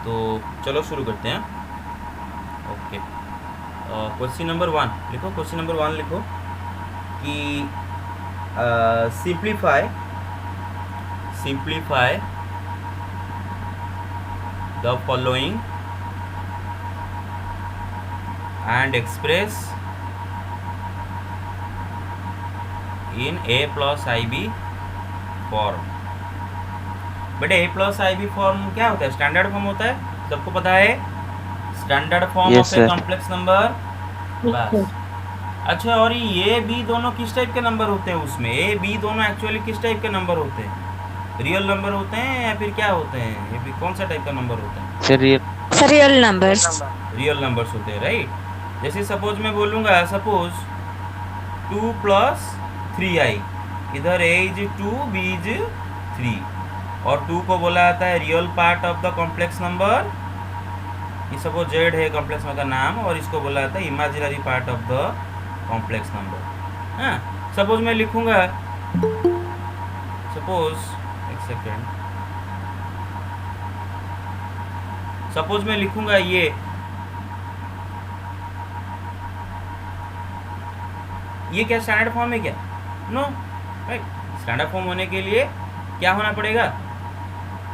तो चलो शुरू करते हैं. ओके, क्वेश्चन नंबर 1 लिखो. क्वेश्चन नंबर 1 लिखो कि simplify the following and express in a plus ib form. बेटे a प्लस ib फॉर्म क्या होता है? स्टैंडर्ड फॉर्म होता है, सबको पता है. Standard form of a complex number. बस. अच्छा, और ये बी दोनों किस टाइप के नंबर होते हैं? उसमें ए बी दोनों एक्चुअली किस टाइप के नंबर होते हैं? रियल नंबर होते हैं या फिर क्या होते हैं? ये भी कौन सा टाइप का नंबर होता है? Real numbers. रियल नंबर्स होते हैं, राइट. जैसे सपोज मैं बोलूँगा, सपोज 2 प्लस 3i, इधर a इज 2 b इज 3, और 2 को बोला जाता है real part of the complex number. ये सपोज z है कॉम्प्लेक्स नंबर का नाम, और इसको बोला जाता है imaginary part of the complex number. हाँ, सपोज मैं लिखूँगा, सपोज एक सेकेंड, सपोज मैं लिखूँगा ये क्या स्टैंडर्ड फॉर्म है क्या? No, right. स्टैंडर्ड फॉर्म होने के लिए क्या होना पड़ेगा?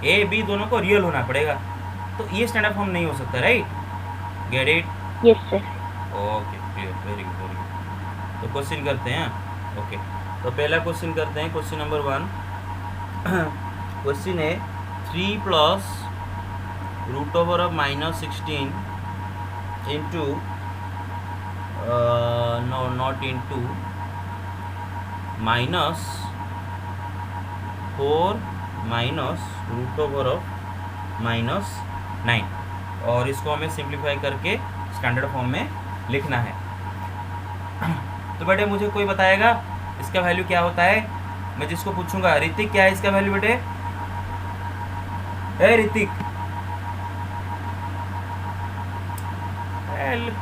ए बी दोनों को रियल होना पड़ेगा. तो ये स्टैंडर्ड फॉर्म नहीं हो सकता, right. Get it? Yes sir. Okay, clear, very good, very good. तो क्वेश्चन करते हैं. ओके, तो पहला क्वेश्चन करते हैं, क्वेश्चन नंबर 1. क्वेश्चन है 3 plus root over of -16 into no not into -4 minus root over of -9, और इसको हमें सिंप्लीफाई करके स्टैंडर्ड फॉर्म में लिखना है. तो बेटे मुझे कोई बताएगा इसका वैल्यू क्या होता है? मैं जिसको पूछूंगा, ऋतिक क्या है इसका वैल्यू बेटे? ए ऋतिक,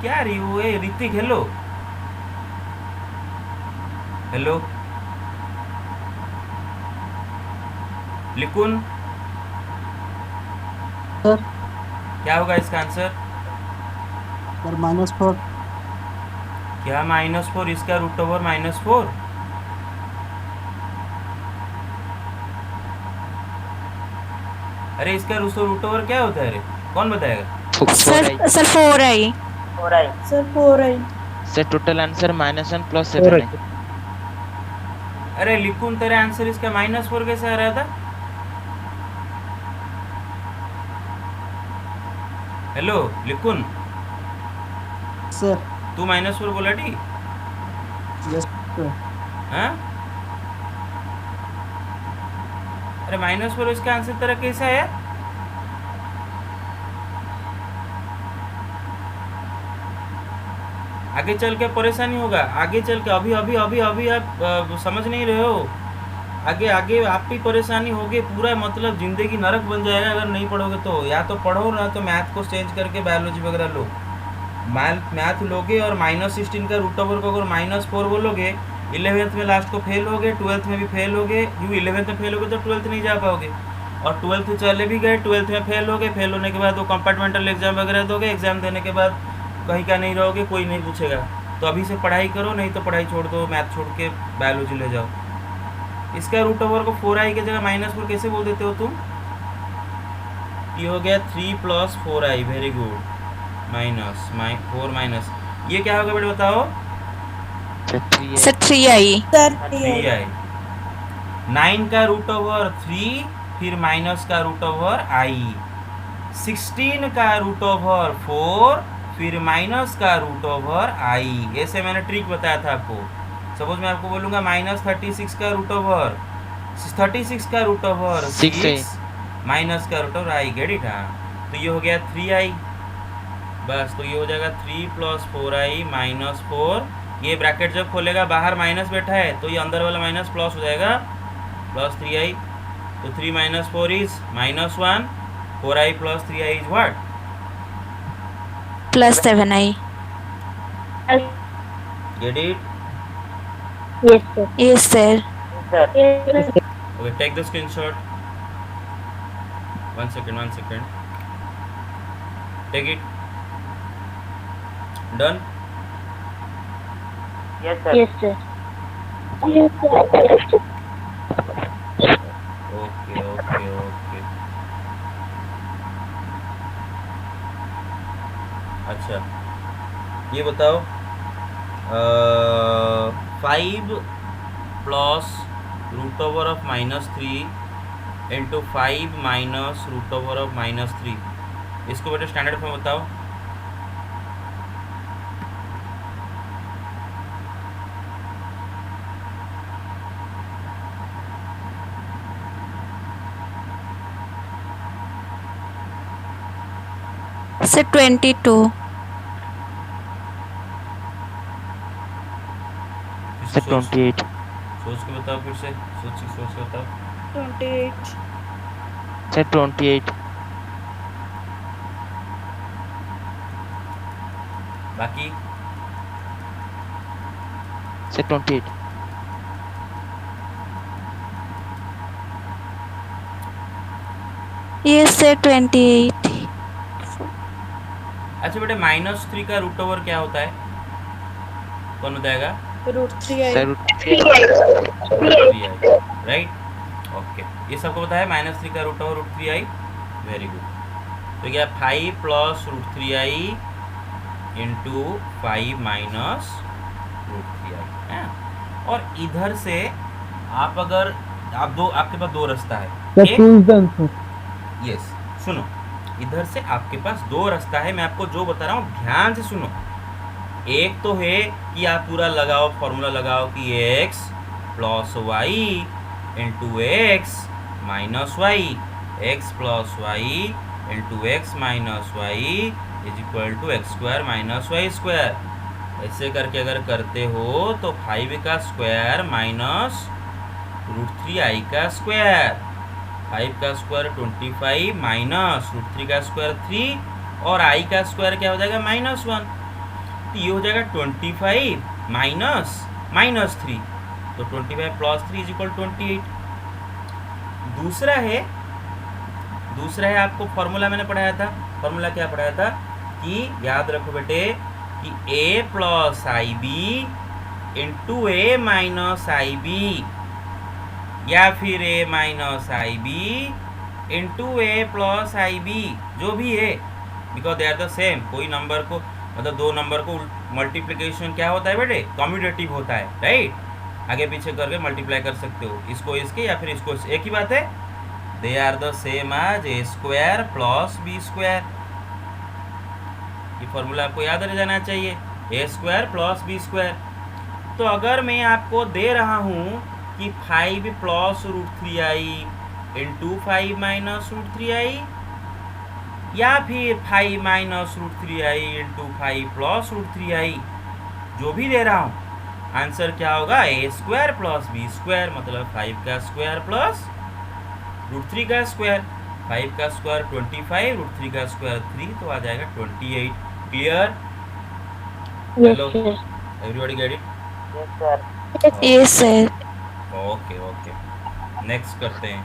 क्या रही हो? ए ऋतिक, हेलो हेलो. लिकुन, सर. क्या होगा इसका आंसर? सर -4. क्या -4? इसका रूट ओवर -4. अरे इसका रूट ओवर क्या होता है? अरे कौन बताएगा? Sir 4i. Sir 4i. Sir total answer -1 plus 7 है. अरे लिकुन, तेरा आंसर इसका -4 कैसे आ रहा था? हेलो लिकुन, सर. तू -4 बोला टी? Yes sir. हाँ, अरे -4 इसका आंसर तेरा कैसा है? आगे चल के परेशानी होगा. आगे चल के अभी अभी अभी अभी आप समझ नहीं रहे हो. आगे आगे आपकी परेशानी होगी पूरा, मतलब ज़िंदगी नरक बन जाएगा अगर नहीं पढ़ोगे तो. या तो पढ़ो ना तो मैथ को चेंज करके बायोलॉजी वगैरह लो. मैथ लोगे और -16 का रूट ओवर को अगर -4 बोलोगे, 11th में लास्ट को फेल होगे, 12th में भी फेल होगे. क्यों 11th में फेल होगे तो 12th नहीं जा पाओगे, और 12th चले भी गए, 12th में फेल होगे. फेल होने के बाद वो कंपार्टमेंटल एग्जाम वगैरह दोगे, एग्जाम देने के बाद कहीं का नहीं रहोगे, कोई नहीं पूछेगा. तो अभी से पढ़ाई करो, नहीं तो पढ़ाई छोड़ दो, मैथ छोड़ के बायोलॉजी ले जाओ. इसका रूट ओवर को 4i की जगह -4 कैसे बोल देते हो तुम? ये हो गया 3 plus 4i, very good. -4 minus, ये क्या होगा बेटा बताओ? Sir 3i. Sir 3i. 9 का रूट ओवर 3, फिर माइनस का रूट ओवर i. 16 का रूट ओवर 4, फिर माइनस का रूट ओवर i. ऐसे मैंने ट्रिक बताया था आपको. सपोज मैं आपको बोलूँगा -36 का रूट ओवर 36 का रूट ओवर 6 माइनस का root over i. Get it? हाँ, तो ये हो गया 3i. बस, तो ये हो जाएगा 3 प्लस 4i -4. ये ब्रैकेट जब खोलेगा बाहर माइनस बैठा है, तो ये अंदर वाला माइनस प्लस हो जाएगा, प्लस 3i. तो 3 - 4 is -1. 4i plus 3i is what? Plus 7i. Get it? Yes, sir. Yes, sir. Yes, Okay, take the screenshot. One second. Take it, done. Yes, sir. Yes, sir. Yes, sir. Okay okay okay, अच्छा ये बताओ, 5 plus root over of -3 into 5 minus root over of -3, इसको बेटा standard form बताओ। Sir, 22. Sir, 28. सोच के बताओ, फिर से सोच के बताओ। 28. Sir, 28. बाकी Sir, 28. Yes, sir, 28. अच्छा बेटे, -3 का रूट ओवर क्या होता है, कौन बताएगा? √3i. Sir, राइट, ओके, ये सबको पता है -3 का root over √3i, very good. तो क्या 5 plus √3i into 5 minus √3i है। और इधर से आप अगर आपके पास दो रास्ता है, यस सुनो, इधर से आपके पास दो रास्ता है, मैं आपको जो बता रहा हूँ ध्यान से सुनो। एक तो है कि आप पूरा लगाओ, फॉर्मूला लगाओ कि x plus y into x minus y, x plus y into x minus y is equal to x square minus y square. ऐसे करके अगर करते हो तो 5 का स्क्वायर माइनस √3i का स्क्वायर, 5 का स्क्वायर 25 माइनस √3 का स्क्वायर 3 और i का स्क्वायर क्या हो जाएगा -1, तो ये हो जाएगा 25 माइनस 3, तो 25 प्लस 3 इज इक्वल 28। दूसरा है आपको फॉर्मूला मैंने पढ़ाया था, फॉर्मूला क्या पढ़ाया था कि याद रखो बेटे कि a plus i b into a minus i b या फिर a minus i b into a plus i b, जो भी है, because they are the same. कोई नंबर को मतलब दो नंबर को मल्टीप्लिकेशन क्या होता है बेटे, कम्यूटेटिव होता है, राइट, आगे पीछे करके मल्टीप्लाई कर सकते हो, इसको इसके या फिर इसको, एक ही बात है, they are the same as a square plus b square. ये फॉर्मूला आपको याद रह जाना चाहिए, a square plus b square. तो अगर मैं आपको दे रहा हूँ कि 5 plus √3i into 5 minus √3i या फिर 5 minus √3i into 5 plus √3i, जो भी दे रहा हूँ, आंसर क्या होगा, ए स्क्वायर प्लस बी स्क्वायर, मतलब 5 का स्क्वायर प्लस √3 का स्क्वायर, 5 का स्क्वायर 25, √3 का स्क्वायर 3, तो आ जाएगा 28। Clear? Hello, everybody gate it? Yes, sir. Yes, sir. Okay okay, next करते हैं।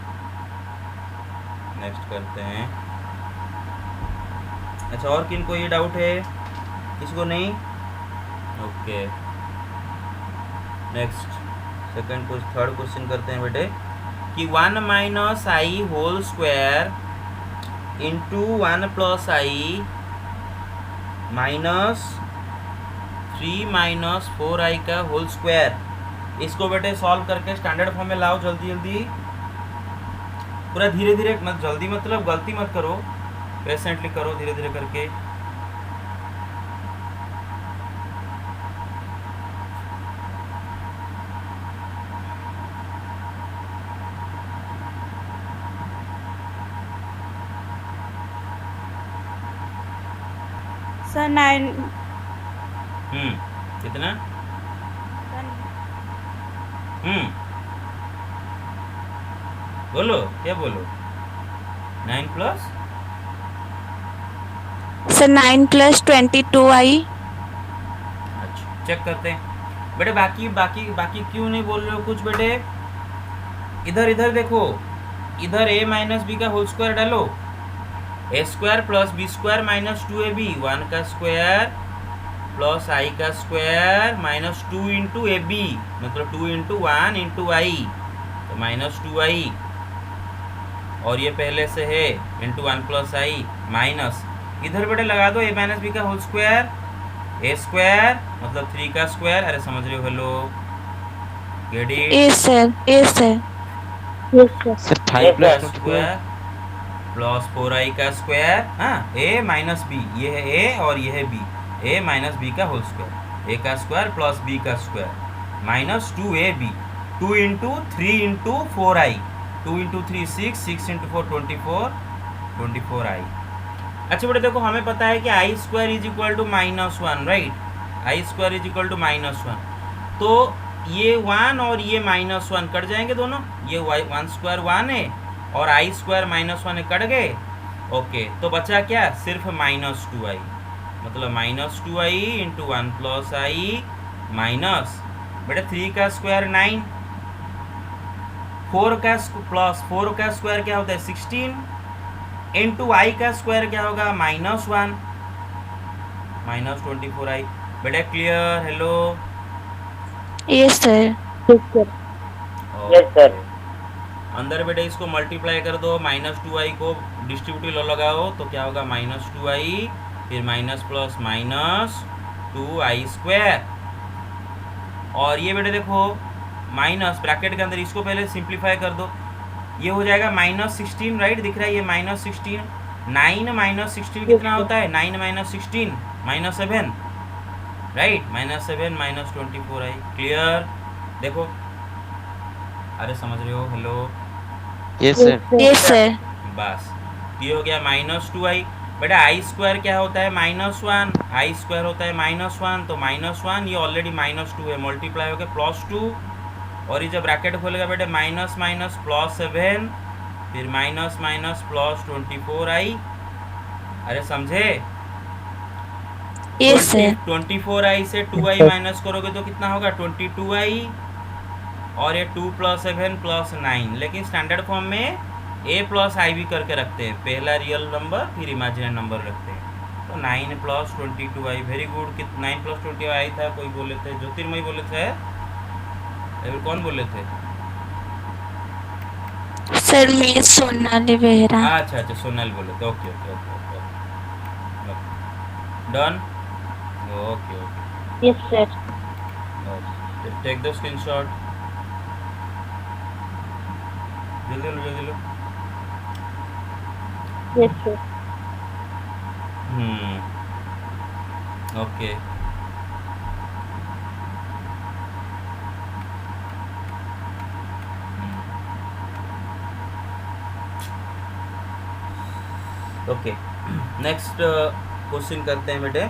अच्छा, और किन को ये डाउट है, किसी को नहीं? ओके, नेक्स्ट थर्ड क्वेश्चन करते हैं बेटे कि 1 माइनस आई होल स्क्वायर इंटू 1 प्लस आई माइनस 3 माइनस 4i का होल स्क्वायर, इसको बेटे सॉल्व करके स्टैंडर्ड फॉर्म में लाओ जल्दी जल्दी, पूरा धीरे धीरे मत, जल्दी मतलब गलती मत करो, पेशेंटली करो, धीरे धीरे करके। Sir, 9. कितना? बोलो, क्या बोलो? 9 प्लस Sir, 9 plus 22i. अच्छा, चेक करते हैं बेटे। बाकी क्यों नहीं बोल रहे हो कुछ बेटे? इधर देखो, इधर a माइनस बी का होल स्क्वायर डालो, a square plus b square minus 2ab, 1 का स्क्वायर प्लस आई का square minus 2 into a b, मतलब 2 इंटू 1 इंटू आई, तो माइनस 2i, और ये पहले से है इंटू 1 प्लस आई माइनस, इधर बेटे लगा दो a माइनस बी का होल स्क्वायर, ए स्क्वायर मतलब 3 का स्क्वायर, अरे समझ रहे हो, hello get it, Yes sir. Yes sir. Yes, sir. Sir, ए 5 का plus 24. स्क्वायर प्लस 4i का स्क्वायर, हाँ a माइनस बी, ये है a और ये है b, a माइनस बी का होल स्क्वायर, a का स्क्वायर प्लस b का square minus 2ab, 2 into 3 into 4i, 2 into 3 6, 6 into 4 24, 24i। अच्छा बेटे देखो, हमें पता है कि i square is equal to minus 1, right, i square is equal to minus 1, तो ये 1 और ये माइनस 1 कट जाएंगे दोनों, ये 1 स्क्वायर 1 है और आई स्क्वायर माइनस 1 है, कट गए, ओके, तो बचा क्या, सिर्फ माइनस 2i, मतलब माइनस 2i इंटू 1 प्लस आई माइनस, बेटा 3 का स्क्वायर 9, 4 का प्लस 4 का स्क्वायर क्या होता है 16, इंटू आई का स्क्वायर क्या होगा माइनस 1, माइनस 24i। बेटा clear, hello, Yes sir. Yes, sir. Yes, sir. अंदर बेटे इसको मल्टीप्लाई कर दो, माइनस 2i को डिस्ट्रीब्यूटिव लो लगाओ तो क्या होगा माइनस 2i, फिर minus plus minus 2i square, और ये बेटे देखो माइनस ब्रैकेट के अंदर इसको पहले सिंप्लीफाई कर दो, ये हो जाएगा माइनस 16, राइट, दिख रहा है ये माइनस 16, 9 माइनस 16 कितना होता है, 9 minus 16 minus 7, right, minus 7 minus 24i, clear, देखो, अरे समझ रहे हो, hello, Yes, sir. Yes sir. बस ये हो गया माइनस 2i। बेटा आई स्क्वायर क्या होता है माइनस 1, आई स्क्वायर होता है माइनस 1, तो माइनस 1 ये ऑलरेडी माइनस 2 है, मल्टीप्लाई हो गया प्लस 2, और ये जब ब्रैकेट खोलेगा बेटे माइनस माइनस प्लस 7, फिर माइनस माइनस प्लस 24i, अरे समझे, Yes sir. 24i से 2i माइनस करोगे तो कितना होगा 22i, और ये 2 प्लस 7 प्लस 9, लेकिन स्टैंडर्ड फॉर्म में a प्लस आई भी करके रखते हैं, पहला रियल नंबर फिर इमेजिनरी नंबर रखते हैं, तो 9 plus 22i, very good, 9 plus 20i था, कोई बोले थे ज्योतिर्मय बोले थे, कौन बोले थे, Sir मैं सोनाली बेहरा. अच्छा अच्छा सोनल बोले थे, okay okay okay okay, done, okay okay, Yes, sir. Take the screenshot, जल्दी लो जल्दी लो, Yes, sir. Okay, okay, next question करते हैं बेटे,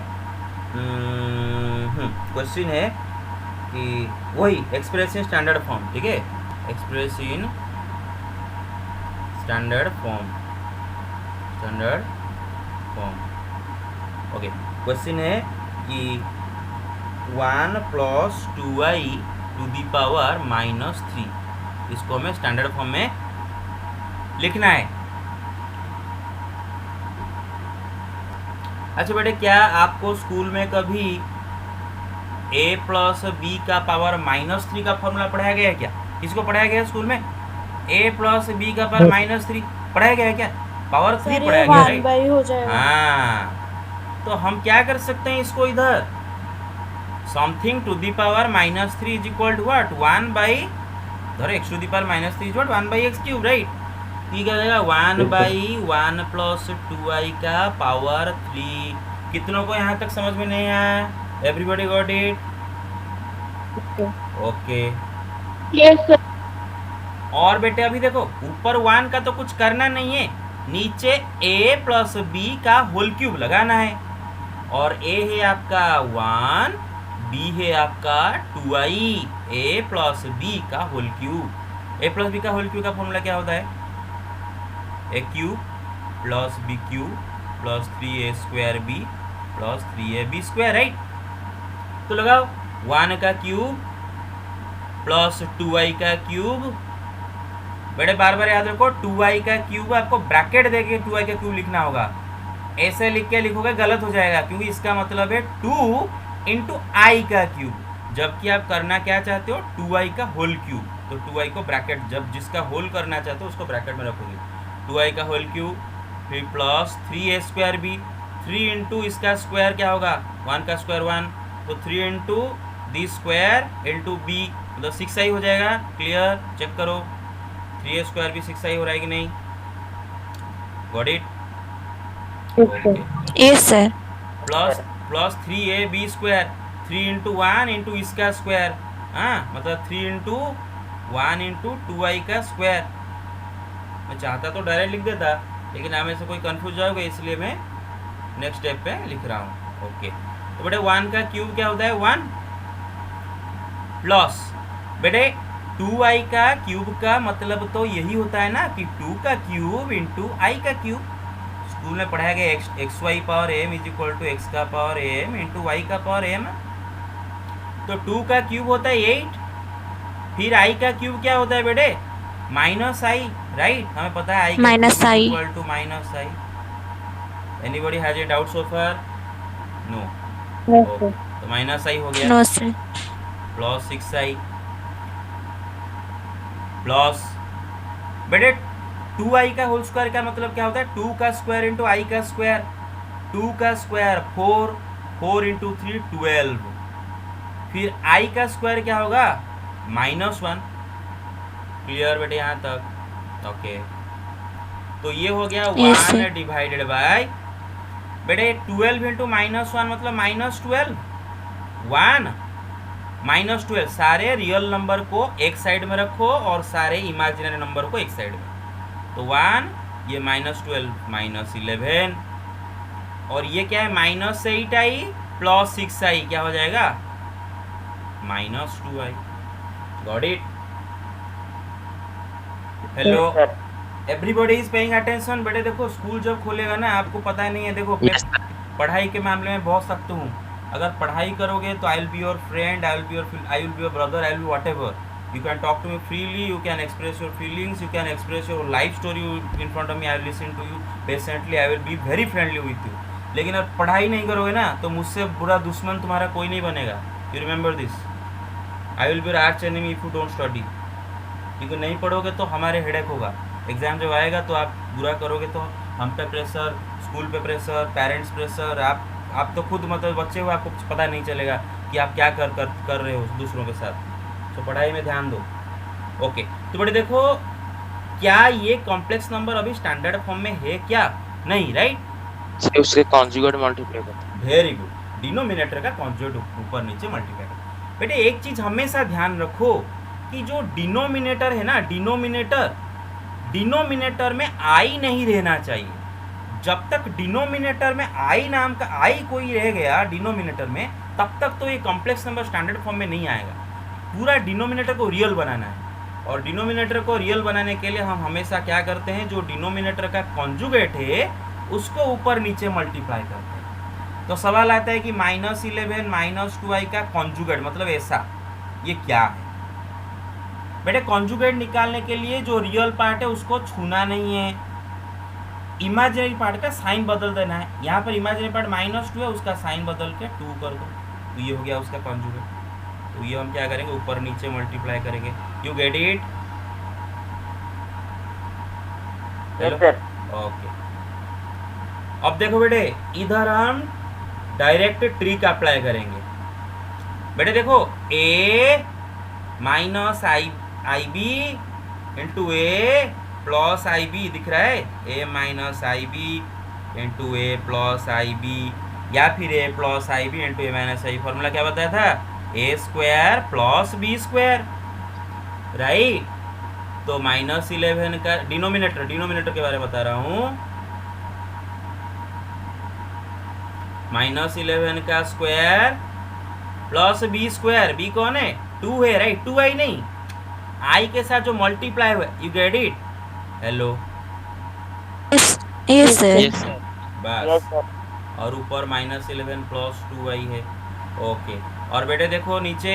क्वेश्चन है कि वही एक्सप्रेस इन स्टैंडर्ड फॉर्म, ठीक है, express in standard form, standard form, okay, question है कि 1 plus 2i to the power minus 3, इसको हमें स्टैंडर्ड फॉर्म में लिखना है। अच्छा बेटे, क्या आपको स्कूल में कभी a प्लस बी का पावर माइनस 3 का फॉर्मूला पढ़ाया गया है क्या, किसको पढ़ाया गया है स्कूल में, a प्लस बी का पावर माइनस 3 पढ़ाया गया है क्या, पावर 3 पढ़ाया गया, राइट, 1/, हो जाएगा। हाँ, तो हम क्या कर सकते हैं इसको, इधर something to the power minus 3 is equal to what 1/, धरो x to the power minus 3 is what 1/x cube, right, ठीक है, 1/1 प्लस 2i का पावर 3, कितनों को यहाँ तक समझ में नहीं आया, everybody got it, okay, Yes, sir. और बेटे अभी देखो ऊपर 1 का तो कुछ करना नहीं है, नीचे a प्लस बी का होल क्यूब लगाना है, और a है आपका 1, b है आपका 2i, a प्लस बी का whole cube, a plus b का होल क्यूब का फॉर्मूला क्या होता है, a cube plus b cube plus 3a square b plus 3ab square, right, तो लगाओ 1 का क्यूब प्लस 2i का क्यूब बेटे बार बार याद रखो 2i का क्यूब आपको ब्रैकेट देके 2i का क्यूब लिखना होगा, ऐसे लिख के लिखोगे गलत हो जाएगा, क्योंकि इसका मतलब है 2 इंटू आई का क्यूब, जबकि आप करना क्या चाहते हो 2i का होल क्यूब। तो 2i को ब्रैकेट, जब जिसका होल करना चाहते हो उसको ब्रैकेट में रखोगे, 2i का होल क्यूब, फिर प्लस 3a स्क्वायर भी, 3 इंटू इसका स्क्वायर क्या होगा 1 का स्क्वायर 1, तो 3 इंटू दी स्क्वायर इंटू बी, मतलब 6i हो जाएगा। क्लियर, चेक करो 3a स्क्वायर भी 6i हो रहा है कि नहीं, got it. Yes, sir. yes sir, plus plus 3ab square, 3 into 1 into इसका स्क्वायर, हाँ मतलब 3 इंटू 1 इंटू 2i का स्क्वायर। मैं चाहता तो डायरेक्ट लिख देता, लेकिन आप में से कोई कंफ्यूज जाओगे, इसलिए मैं नेक्स्ट स्टेप पे लिख रहा हूँ। ओके, तो बेटे 1 का क्यूब क्या होता है 1, प्लस बेटे 2i का क्यूब का मतलब तो यही होता है ना कि 2 का क्यूब इंटू आई का क्यूब। स्कूल में पढ़ाया गया x y power m is equal to x का पावर एम इंटू वाई का पावर एम। तो 2 का क्यूब होता है 8, फिर आई का क्यूब क्या होता है बेटे माइनस आई, राइट, हमें पता है i Minus I. Equal to minus i. Anybody has a doubt so far? No. Yes, sir. तो माइनस आई हो गया, no sir, plus 6i plus बेटे 2i का होल स्क्वायर का मतलब क्या होता है 2 का स्क्वायर इंटू आई का स्क्वायर, 2 का स्क्वायर 4, 4 इंटू 3 12, फिर आई का स्क्वायर क्या होगा -1। क्लियर बेटे यहाँ तक? ओके, तो ये हो गया Yes, 1 sir. डिवाइडेड बाय बेटे 12 इंटू -1 मतलब -12, 1 -12, सारे रियल नंबर को एक साइड में रखो और सारे इमेजिनरी नंबर को एक साइड में। तो 1, ये -12 -11, और ये क्या है -8i प्लस 6i क्या हो जाएगा -2i। Got it? Hello, everybody is paying attention. बेटे देखो स्कूल जब खोलेगा ना, आपको पता नहीं है, देखो मैं Yes, sir. पढ़ाई के मामले में बहुत सख्त हूँ। अगर पढ़ाई करोगे तो I will be your friend, I will be your brother, I will be whatever. You can talk to me freely, you can express your feelings, you can express your life story in front of me, I will listen to you patiently, I will be very friendly with you. लेकिन अगर पढ़ाई नहीं करोगे ना तो मुझसे बुरा दुश्मन तुम्हारा कोई नहीं बनेगा। You remember this, I will be your arch enemy if you don't study. क्योंकि नहीं पढ़ोगे तो हमारे हेडेक होगा, एग्जाम जब आएगा तो आप बुरा करोगे तो हम पे प्रेशर, स्कूल पे प्रेशर, पेरेंट्स प्रेशर, आप तो खुद मतलब बच्चे हो, आपको कुछ पता नहीं चलेगा कि आप क्या कर रहे हो दूसरों के साथ। तो पढ़ाई में ध्यान दो। ओके, तो बेटे देखो क्या ये कॉम्प्लेक्स नंबर अभी स्टैंडर्ड फॉर्म में है क्या? नहीं, राइट? से उसके कॉन्जुगेट मल्टीप्लाई करते हैं। वेरी गुड, डिनोमिनेटर का कॉन्जुगेट ऊपर नीचे मल्टीप्लाई कर। बेटे एक चीज हमेशा ध्यान रखो कि जो डिनोमिनेटर है ना, डिनोमिनेटर में आई नहीं रहना चाहिए। जब तक डिनोमिनेटर में आई नाम का आई कोई रह गया डिनोमिनेटर में, तब तक तो ये कॉम्प्लेक्स नंबर स्टैंडर्ड फॉर्म में नहीं आएगा। पूरा डिनोमिनेटर को रियल बनाना है, और डिनोमिनेटर को रियल बनाने के लिए हम हमेशा क्या करते हैं, जो डिनोमिनेटर का कॉन्जुगेट है उसको ऊपर नीचे मल्टीप्लाई करते हैं। तो सवाल आता है कि -11 -2i का कॉन्जुगेट मतलब ऐसा, ये क्या है? बेटे कॉन्जुगेट निकालने के लिए जो रियल पार्ट है उसको छूना नहीं है, इमेजिनरी पार्ट का साइन बदल देना है। यहाँ पर इमेजिनरी पार्ट -2 है, उसका साइन बदल के 2 कर दो, तो ये हो गया उसका कॉन्जुगेट। तो ये हम क्या करेंगे, ऊपर नीचे मल्टीप्लाई करेंगे। You get it? ओके, अब देखो बेटे इधर हम डायरेक्ट ट्रिक अप्लाई करेंगे। बेटे देखो a minus i b into a plus i b दिख रहा है, a minus i b into a plus i b, या फिर a plus i b into a minus i. Formula क्या बताया था, a square plus b square, right? तो -11 का डिनोमिनेटर के बारे में बता रहा हूँ, -11 का square plus b square, b कौन है 2 है, राइट? 2i नहीं, आई के साथ जो मल्टीप्लाई हुआ, you get it? Hello, yes, yes sir, Yes, sir. बस, और ऊपर -11 प्लस 2i है। ओके, और बेटे देखो नीचे,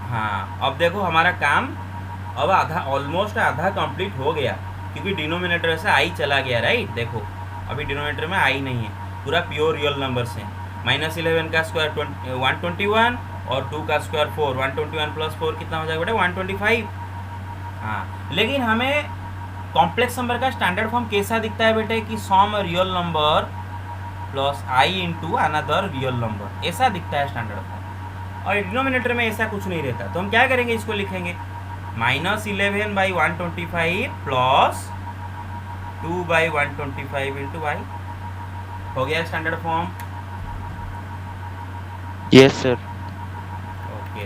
हाँ अब देखो हमारा काम अब आधा, ऑलमोस्ट आधा कंप्लीट हो गया, क्योंकि डिनोमिनेटर से आई चला गया, राइट। देखो अभी डिनोमिनेटर में आई नहीं है, पूरा प्योर रियल नंबर्स हैं। -11 का स्क्वायर 121 और 2 का स्क्वायर 4, 121 प्लस 4 कितना हो जाएगा बेटा 125। हाँ, लेकिन हमें कॉम्प्लेक्स नंबर का स्टैंडर्ड फॉर्म कैसा दिखता है बेटे कि सम real number plus i into another real number, ऐसा दिखता है स्टैंडर्ड फॉर्म। और डिनोमिनेटर में ऐसा कुछ नहीं रहता, तो हम क्या करेंगे, इसको लिखेंगे -11/125 प्लस 2/125 इंटू वाई। हो गया standard form. Yes sir. Okay,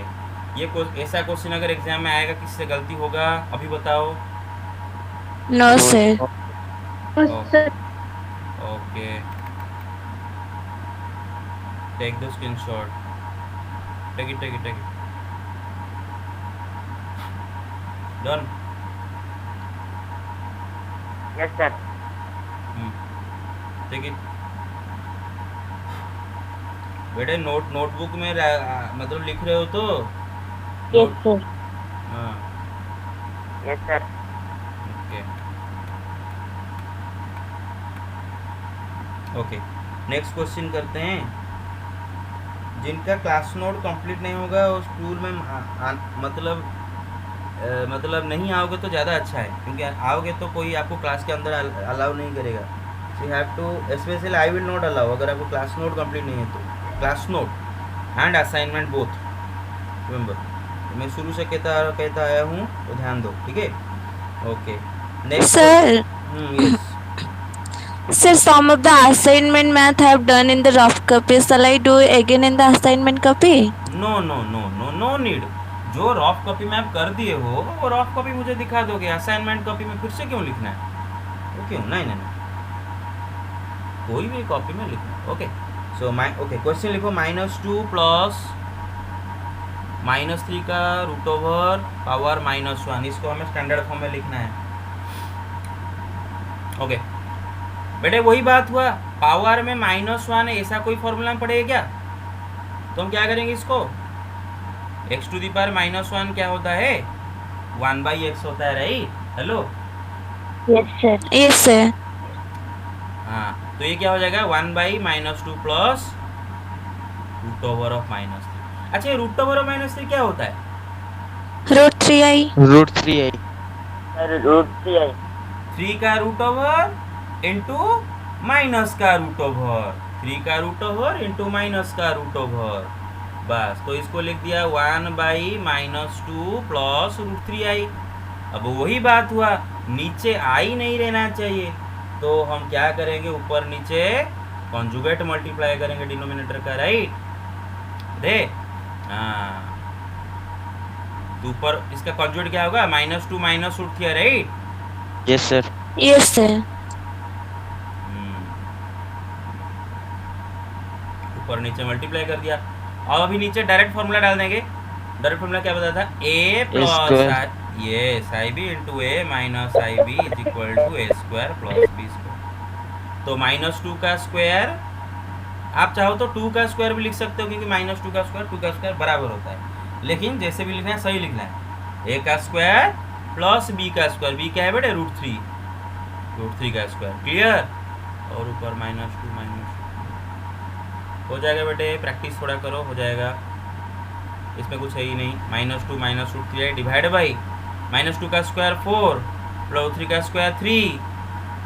ये ऐसा क्वेश्चन अगर एग्जाम में आएगा, किससे गलती होगा अभी बताओ। No, sir. Okay, take the screenshot, take it done. Yes sir. Take it बेटे, नोटबुक में मतलब लिख रहे हो तो Yes, sir. हाँ, yes sir. Okay okay, next question करते हैं। जिनका क्लास नोट कंप्लीट नहीं होगा वो स्कूल में मतलब नहीं आओगे तो ज़्यादा अच्छा है, क्योंकि आओगे तो कोई आपको क्लास के अंदर अलाउ नहीं करेगा। You have to specially, I will not allow अगर आपको क्लास नोट कंप्लीट नहीं है तो। Class note and assignment both, remember, मैं शुरू से कहता आया हूँ, तो ध्यान दो, ठीक है। Okay, next. Sir, yes, sir, some of the assignment math I have done in the rough copy. Shall I do again in the assignment copy? No no no no no need. जो rough copy में आप कर दिए हो वो rough copy मुझे दिखा दोगे, असाइनमेंट कॉपी में फिर से क्यों लिखना है, वो क्यों, नहीं, कोई भी कॉपी में लिखना। ओके, सो ओके, क्वेश्चन लिखो -2 प्लस -3 का रूट ओवर पावर -1, इसको हमें स्टैंडर्ड फॉर्म में लिखना है। ओके बेटे, वही बात हुआ, पावर में -1 है, ऐसा कोई फॉर्मूला में पड़ेगा क्या, तो हम क्या करेंगे इसको, x टू दी पावर -1 क्या होता है, 1/x होता है, right. Hello, Yes, sir. Yes, sir. हाँ, तो ये क्या हो जाएगा 1/-2 प्लस रूट ओवर ऑफ -3। अच्छा, रूट ओवर ऑफ -3 क्या होता है, Root 3i. Root 3i। Sir root 3i। 3 का रूट ओवर इंटू माइनस का रूट ओवर, 3 का रूट ओवर इंटू माइनस का रूट ओवर, बस। तो इसको लिख दिया 1/-2 प्लस रूट 3i। अब वही बात हुआ, नीचे आई नहीं रहना चाहिए, तो हम क्या करेंगे, ऊपर नीचे कॉन्जुगेट मल्टीप्लाई करेंगे डिनोमिनेटर का, राइट रे। हाँ, तो ऊपर इसका कॉन्जुगेट क्या होगा, -2 minus root 3i, right. Yes sir. Yes, sir. ऊपर नीचे मल्टीप्लाई कर दिया। अब अभी नीचे डायरेक्ट फॉर्मूला डाल देंगे। डायरेक्ट फॉर्मूला क्या बताया था, a plus yes IB into a माइनस IB is equal to a square plus b square. तो -2 का स्क्वायर, आप चाहो तो 2 का स्क्वायर भी लिख सकते हो, क्योंकि -2 का स्क्वायर 2 का स्क्वायर बराबर होता है, लेकिन जैसे भी लिखना है सही लिखना है। a का स्क्वायर प्लस b का स्क्वायर, b क्या है बेटे रूट 3 का स्क्वायर, क्लियर। और ऊपर -2 हो जाएगा बेटे, प्रैक्टिस थोड़ा करो, हो जाएगा, इसमें कुछ है ही नहीं। -2 माइनस रूट 3 डिवाइड बाई -2 का स्क्वायर 4 प्लस 3 का स्क्वायर 3,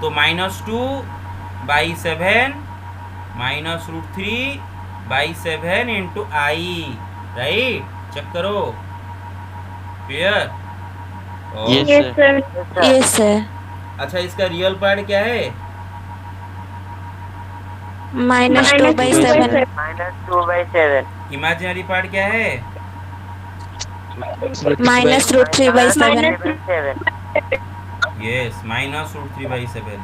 तो -2/7 माइनस रूट 3/7 इंटू आई, राइट। चेक करो, clear. Yes, sir. Yes, sir. अच्छा, इसका रियल पार्ट क्या है, -2/7. -2/7। इमेजिनरी पार्ट क्या है, -√3/7. यस -√3/7।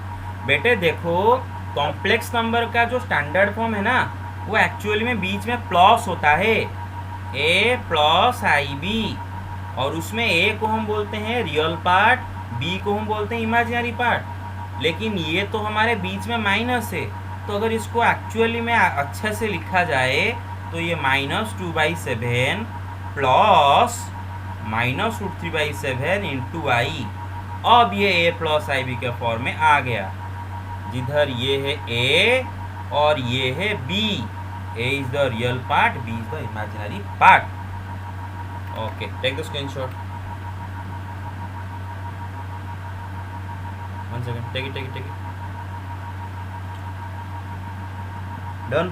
बेटे देखो, कॉम्प्लेक्स नंबर का जो स्टैंडर्ड फॉर्म है ना, वो एक्चुअली में बीच में प्लस होता है, a प्लस IB, और उसमें a को हम बोलते हैं रियल पार्ट, b को हम बोलते हैं इमेजिनरी पार्ट। लेकिन ये तो हमारे बीच में माइनस है, तो अगर इसको एक्चुअली में अच्छे से लिखा जाए तो ये -2/7 प्लस -√3/7 इंटू आई। अब ये a प्लस आई बी के फॉर्म में आ गया, जिधर ये है a और ये है b। a is the real part, b is the imaginary part. Okay, take the screenshot. 1 second, take it. Done?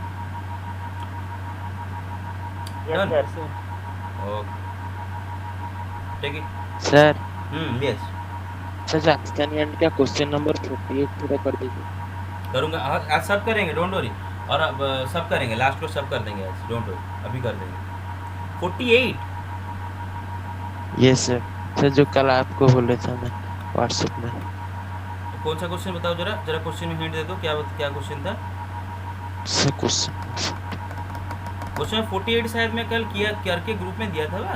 Yes, Done. sir. Okay. Take it. Sir Yes. Sir Rajasthani and का question number 48 पूरा कर दीजिए। करूँगा आज सब करेंगे, don't worry. और अब सब करेंगे, लास्ट को सब कर देंगे आज, डोंट वरी, अभी कर देंगे। 48। Yes sir. सर जो कल आपको बोल रहा था मैं व्हाट्सएप में। कौन सा क्वेश्चन बताओ जरा क्वेश्चन में हिंट दे दो, क्या क्वेश्चन था? सर क्वेश्चन क्वेश्चन 48 शायद मैं कल किया करके ग्रुप में दिया था ना,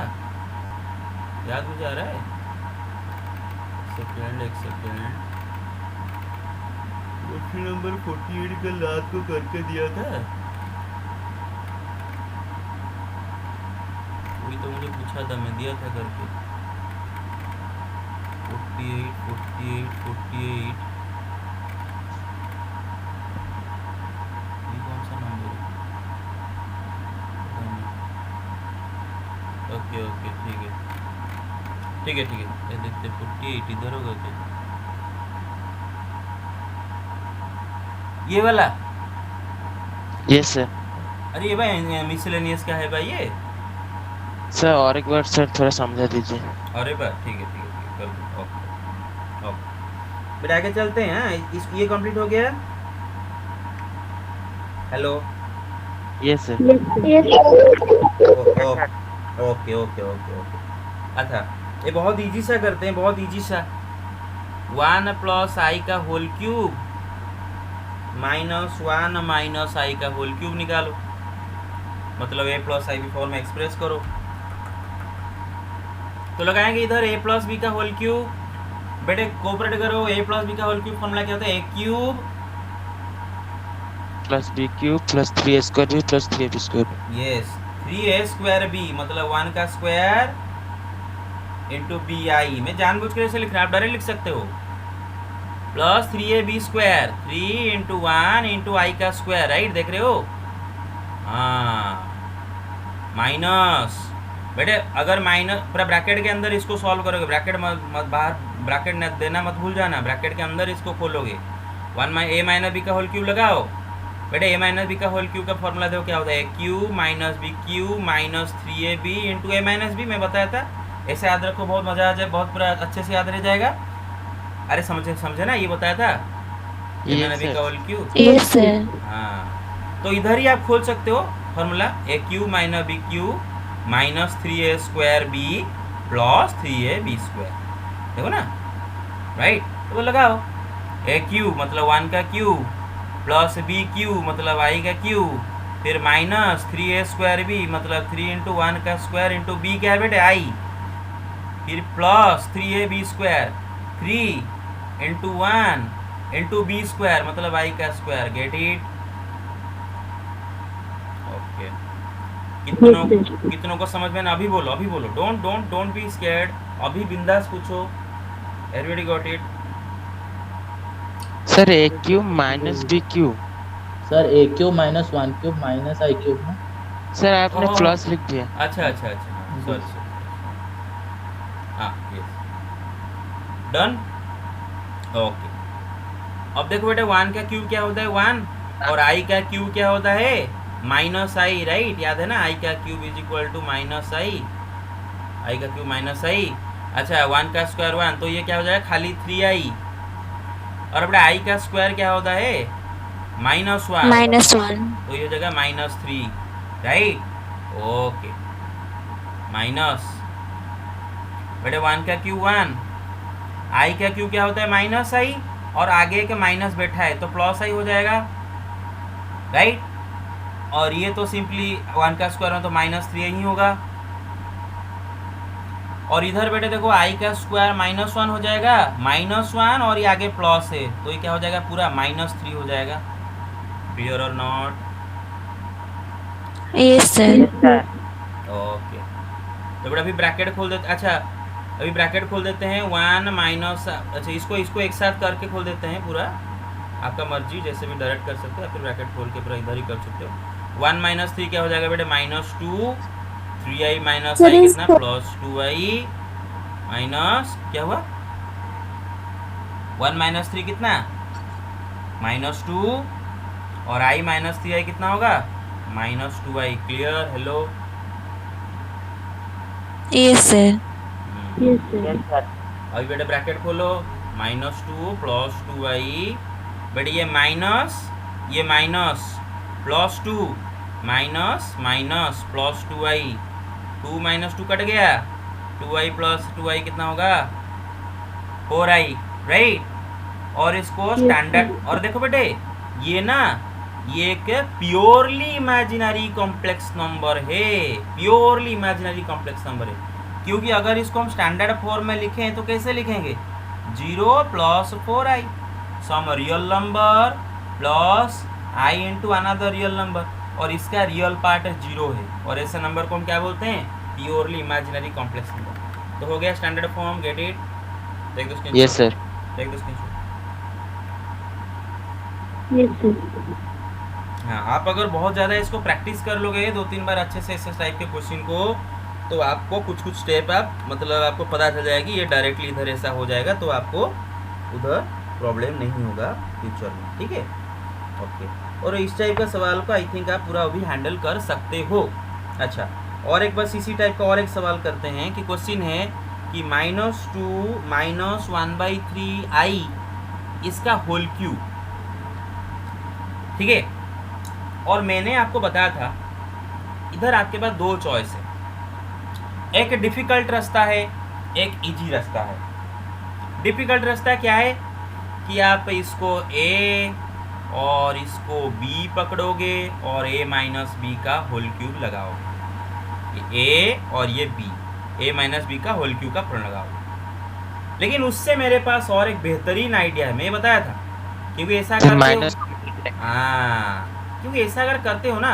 याद मुझे आ रहा है। एक सेकेंड, क्वेश्चन नंबर 48 कल रात को करके दिया था। वही तो मुझे पूछा था, मैं दिया था करके। 48 ये कौन सा नंबर है? ओके ठीक है ये देखते 48 इधर होगा क्या? ये वाला? Yes sir. अरे ये भाई मिसलेनियस का है भाई ये। सर और एक बार सर थोड़ा समझा दीजिए। अरे भाई ठीक है कर दो। ओके फिर आगे चलते हैं। ये कंप्लीट हो गया। हेलो। Yes sir. ओके। अच्छा ये बहुत इजी सा करते हैं, बहुत इजी सा। 1 प्लस आई का होल क्यूब -1 माइनस आई का होल क्यूब निकालो, मतलब a प्लस आई भी फॉर्म में एक्सप्रेस करो। तो लगाएंगे इधर a प्लस बी का होल क्यूब। बेटे कोऑपरेट करो, a प्लस बी का होल क्यूब फॉर्मूला क्या होता है? a cube plus b cube plus 3a square b plus 3ab square. Yes 3a square b मतलब 1 का स्क्वायर इंटू बी आई। मैं जानबूझ कर ऐसे लिख रहा हूँ, आप डायरेक्ट लिख सकते हो। Plus 3ab square 3 into 1 into i का स्क्वायर, राइट? देख रहे हो? हाँ माइनस। बेटे अगर माइनस पूरा ब्रैकेट के अंदर इसको सॉल्व करोगे, ब्रैकेट मत बाहर ब्रैकेट न देना मत भूल जाना, ब्रैकेट के अंदर इसको खोलोगे। a माइनस बी का होल क्यूब लगाओ। बेटे a माइनस बी का होल क्यूब का फॉर्मूला देखो क्या होता है? a cube minus b cube minus 3ab into a minus b. मैं बताया था, ऐसे याद रखो, बहुत मजा आ जाए, बहुत पूरा अच्छे से याद रह जाएगा। अरे समझे ना, ये बताया था a माइनस बी का होल क्यूब। Yes sir. हाँ तो इधर ही आप खोल सकते हो formula, a cube minus b cube minus 3a square b plus 3ab square. देखो ना, राइट? तो वो लगाओ, a क्यूब मतलब 1 का क्यूब प्लस b क्यूब मतलब i का क्यूब, फिर माइनस 3a स्क्वायर बी मतलब 3 इंटू 1 का स्क्वायर इंटू b क्या है बेटे? i, फिर plus 3ab square 3 into 1 into b square मतलब i का स्क्वायर। Gate it? ओके कितनों को समझ में ना? अभी बोलो, डोंट बी स्कैर्ड, अभी बिंदास पूछो। Everybody got it? Sir a cube minus b cube. Sir a cube minus 1 cube minus i cube ना। सर आपने प्लस लिख दिया। अच्छा सॉरी हाँ यस डन। ओके अब देखो बेटा 1 का क्यूब क्या होता है? 1 और i का क्यूब क्या होता है? Minus i, right? याद है ना, i का cube is equal to minus i, i का क्यूब माइनस आई। अच्छा 1 का स्क्वायर 1, तो ये क्या हो जाएगा? खाली 3i। और अपने i का स्क्वायर क्या होता है? -1, तो ये हो जाएगा -3, राइट? ओके माइनस बेटे 1 का क्यूब 1, i का क्यूब क्या होता है? माइनस आई, और आगे के माइनस बैठा है तो प्लस आई हो जाएगा, राइट? और ये तो सिंपली 1 का स्क्वायर में तो -3 ही होगा। और इधर बेटे देखो i का स्क्वायर -1 हो जाएगा, -1 और ये आगे प्लस है तो ये क्या हो जाएगा? पूरा -3 हो जाएगा। क्लियर और नॉट? Yes sir. ओके तो बेटा अभी ब्रैकेट खोल देते, अच्छा अभी ब्रैकेट खोल देते हैं 1 माइनस, अच्छा इसको एक साथ करके खोल देते हैं पूरा, आपका मर्जी, जैसे भी डायरेक्ट कर सकते हो या फिर ब्रैकेट खोल के पूरा इधर ही कर सकते हो। 1 माइनस 3 क्या हो जाएगा बेटा, -2, 3i minus Sir, I is कितना, +2i माइनस क्या हुआ, 1 माइनस 3 कितना, -2 और i माइनस 3i कितना होगा, -2i। Clear, hello. Yes, sir. Yes, sir. Yes, sir. अभी बेटा ब्रैकेट खोलो, -2 + 2i, बेटा ये minus +2 minus minus +2i, 2 - 2 cut गया, 2i + 2i कितना होगा, 4i, राइट। और इसको स्टैंडर्ड, और देखो बेटे ये ना, ये एक प्योरली इमेजिनरी कॉम्प्लेक्स नंबर है, प्योरली इमेजिनरी कॉम्प्लेक्स नंबर है, क्योंकि अगर इसको हम स्टैंडर्ड फॉर्म में लिखें तो कैसे लिखेंगे, 0 + 4i, some real number plus i into another real number, और इसका रियल पार्ट 0 है, और ऐसे नंबर को हम क्या बोलते हैं, प्योरली इमेजिनरी कॉम्प्लेक्स नंबर। तो हो गया standard form, get it, take the screenshot, Yes, sir. Take the screenshot. Yes, sir. हाँ, आप अगर बहुत ज़्यादा इसको प्रैक्टिस कर लोगे 2-3 बार अच्छे से इस टाइप के क्वेश्चन को, तो आपको कुछ स्टेप आप मतलब आपको पता चल जाएगी, ये डायरेक्टली इधर ऐसा हो जाएगा, तो आपको उधर प्रॉब्लम नहीं होगा फ्यूचर में, ठीक है, ओके। और इस टाइप का सवाल को आई थिंक आप पूरा अभी हैंडल कर सकते हो। अच्छा, और एक बस इसी टाइप का और एक सवाल करते हैं कि क्वेश्चन है कि -2 - 1/3i इसका होल क्यूब, ठीक है। और मैंने आपको बताया था इधर आपके पास 2 चॉइस है, एक डिफ़िकल्ट रास्ता है, एक इजी रास्ता है। डिफ़िकल्ट रास्ता क्या है कि आप इसको a और इसको b पकड़ोगे और a माइनस b का होल क्यूब लगाओगे, ये a और ये b, a माइनस b का होल क्यूब का फॉर्म लगाओगे। लेकिन उससे मेरे पास और एक बेहतरीन आइडिया है, मैं बताया था, क्योंकि ऐसा करते माइनस हो, हाँ, क्योंकि ऐसा अगर करते हो ना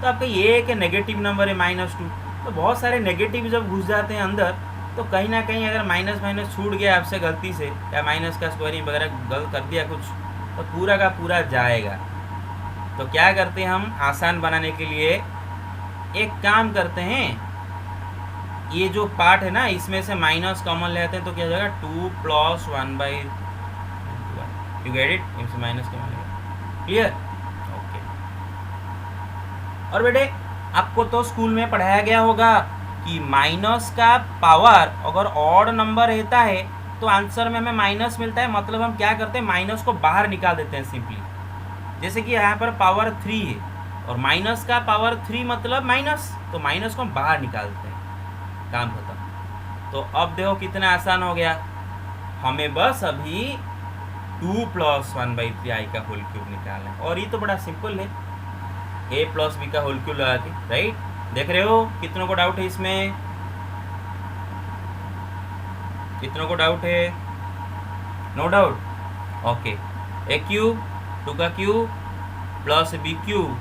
तो आपका ये एक नेगेटिव नंबर है -2, तो बहुत सारे नेगेटिव जब घुस जाते हैं अंदर, तो कहीं ना कहीं अगर माइनस माइनस छूट गया आपसे गलती से, या माइनस का स्क्वायरिंग वगैरह गलत कर दिया कुछ, तो पूरा का पूरा जाएगा। तो क्या करते हैं हम, आसान बनाने के लिए एक काम करते हैं, ये जो पार्ट है ना इसमें से माइनस कॉमन लेते हैं, तो क्या हो जाएगा 2 + 1/, यू गेट इट, इसमें माइनस कॉमन लेगा, क्लियर, ओके। और बेटे आपको तो स्कूल में पढ़ाया गया होगा कि माइनस का पावर अगर ऑड नंबर रहता है तो आंसर में हमें माइनस मिलता है, मतलब हम क्या करते हैं, माइनस को बाहर निकाल देते हैं सिंपली। जैसे कि यहाँ पर पावर 3 है और माइनस का पावर 3 मतलब माइनस, तो माइनस को हम बाहर निकाल देते हैं, काम खत्म। तो अब देखो कितना आसान हो गया, हमें बस अभी 2 + 1/3i का होल क्यूब निकालना है, और ये तो बड़ा सिंपल है, a + b का होल क्यूब लगा के, राइट। देख रहे हो कितनों को डाउट है इसमें, कितनों को डाउट है, no doubt, okay. a cube, 2 का cube plus b cube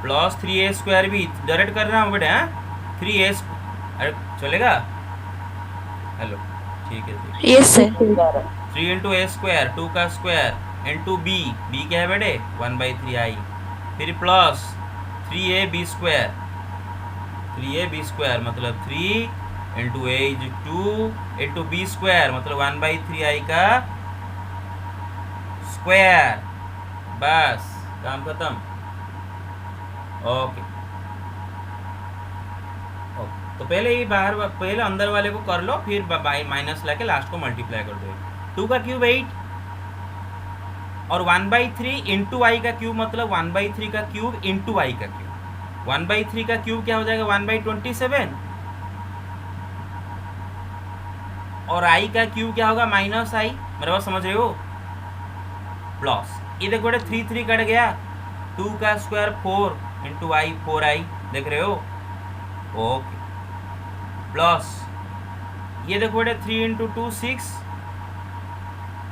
plus 3a² भी डायरेक्ट कर रहा हूँ बेटा, हाँ 3a, अरे चलेगा, हेलो, ठीक है, ठीक है। Yes, sir. 3 3 × a², 2 का स्क्वायर इंटू b, b क्या है बेटे 1/3i, फिर प्लस 3ab², 3ab² मतलब 3 × a = 2 इंटू b² मतलब 1/3i का स्क्वायर, बस काम खत्म, ओके। तो पहले ही बाहर, पहले अंदर वाले को कर लो, फिर माइनस लाके लास्ट को मल्टीप्लाई कर दो। 2 का क्यूब 8 और 1/3 इंटू आई का क्यूब मतलब 1/3 का क्यूब इंटू आई का क्यूब, 1/3 का क्यूब क्या हो जाएगा 1/27, और आई का क्यूब क्या होगा -i, मेरे बात समझ रहे हो, प्लस ये देखो बेटे 3 3 कट गया, 2 का स्क्वायर 4 इंटू आई 4i, देख रहे हो, ओके, प्लस ये देखो बेटे 3 × 2 6,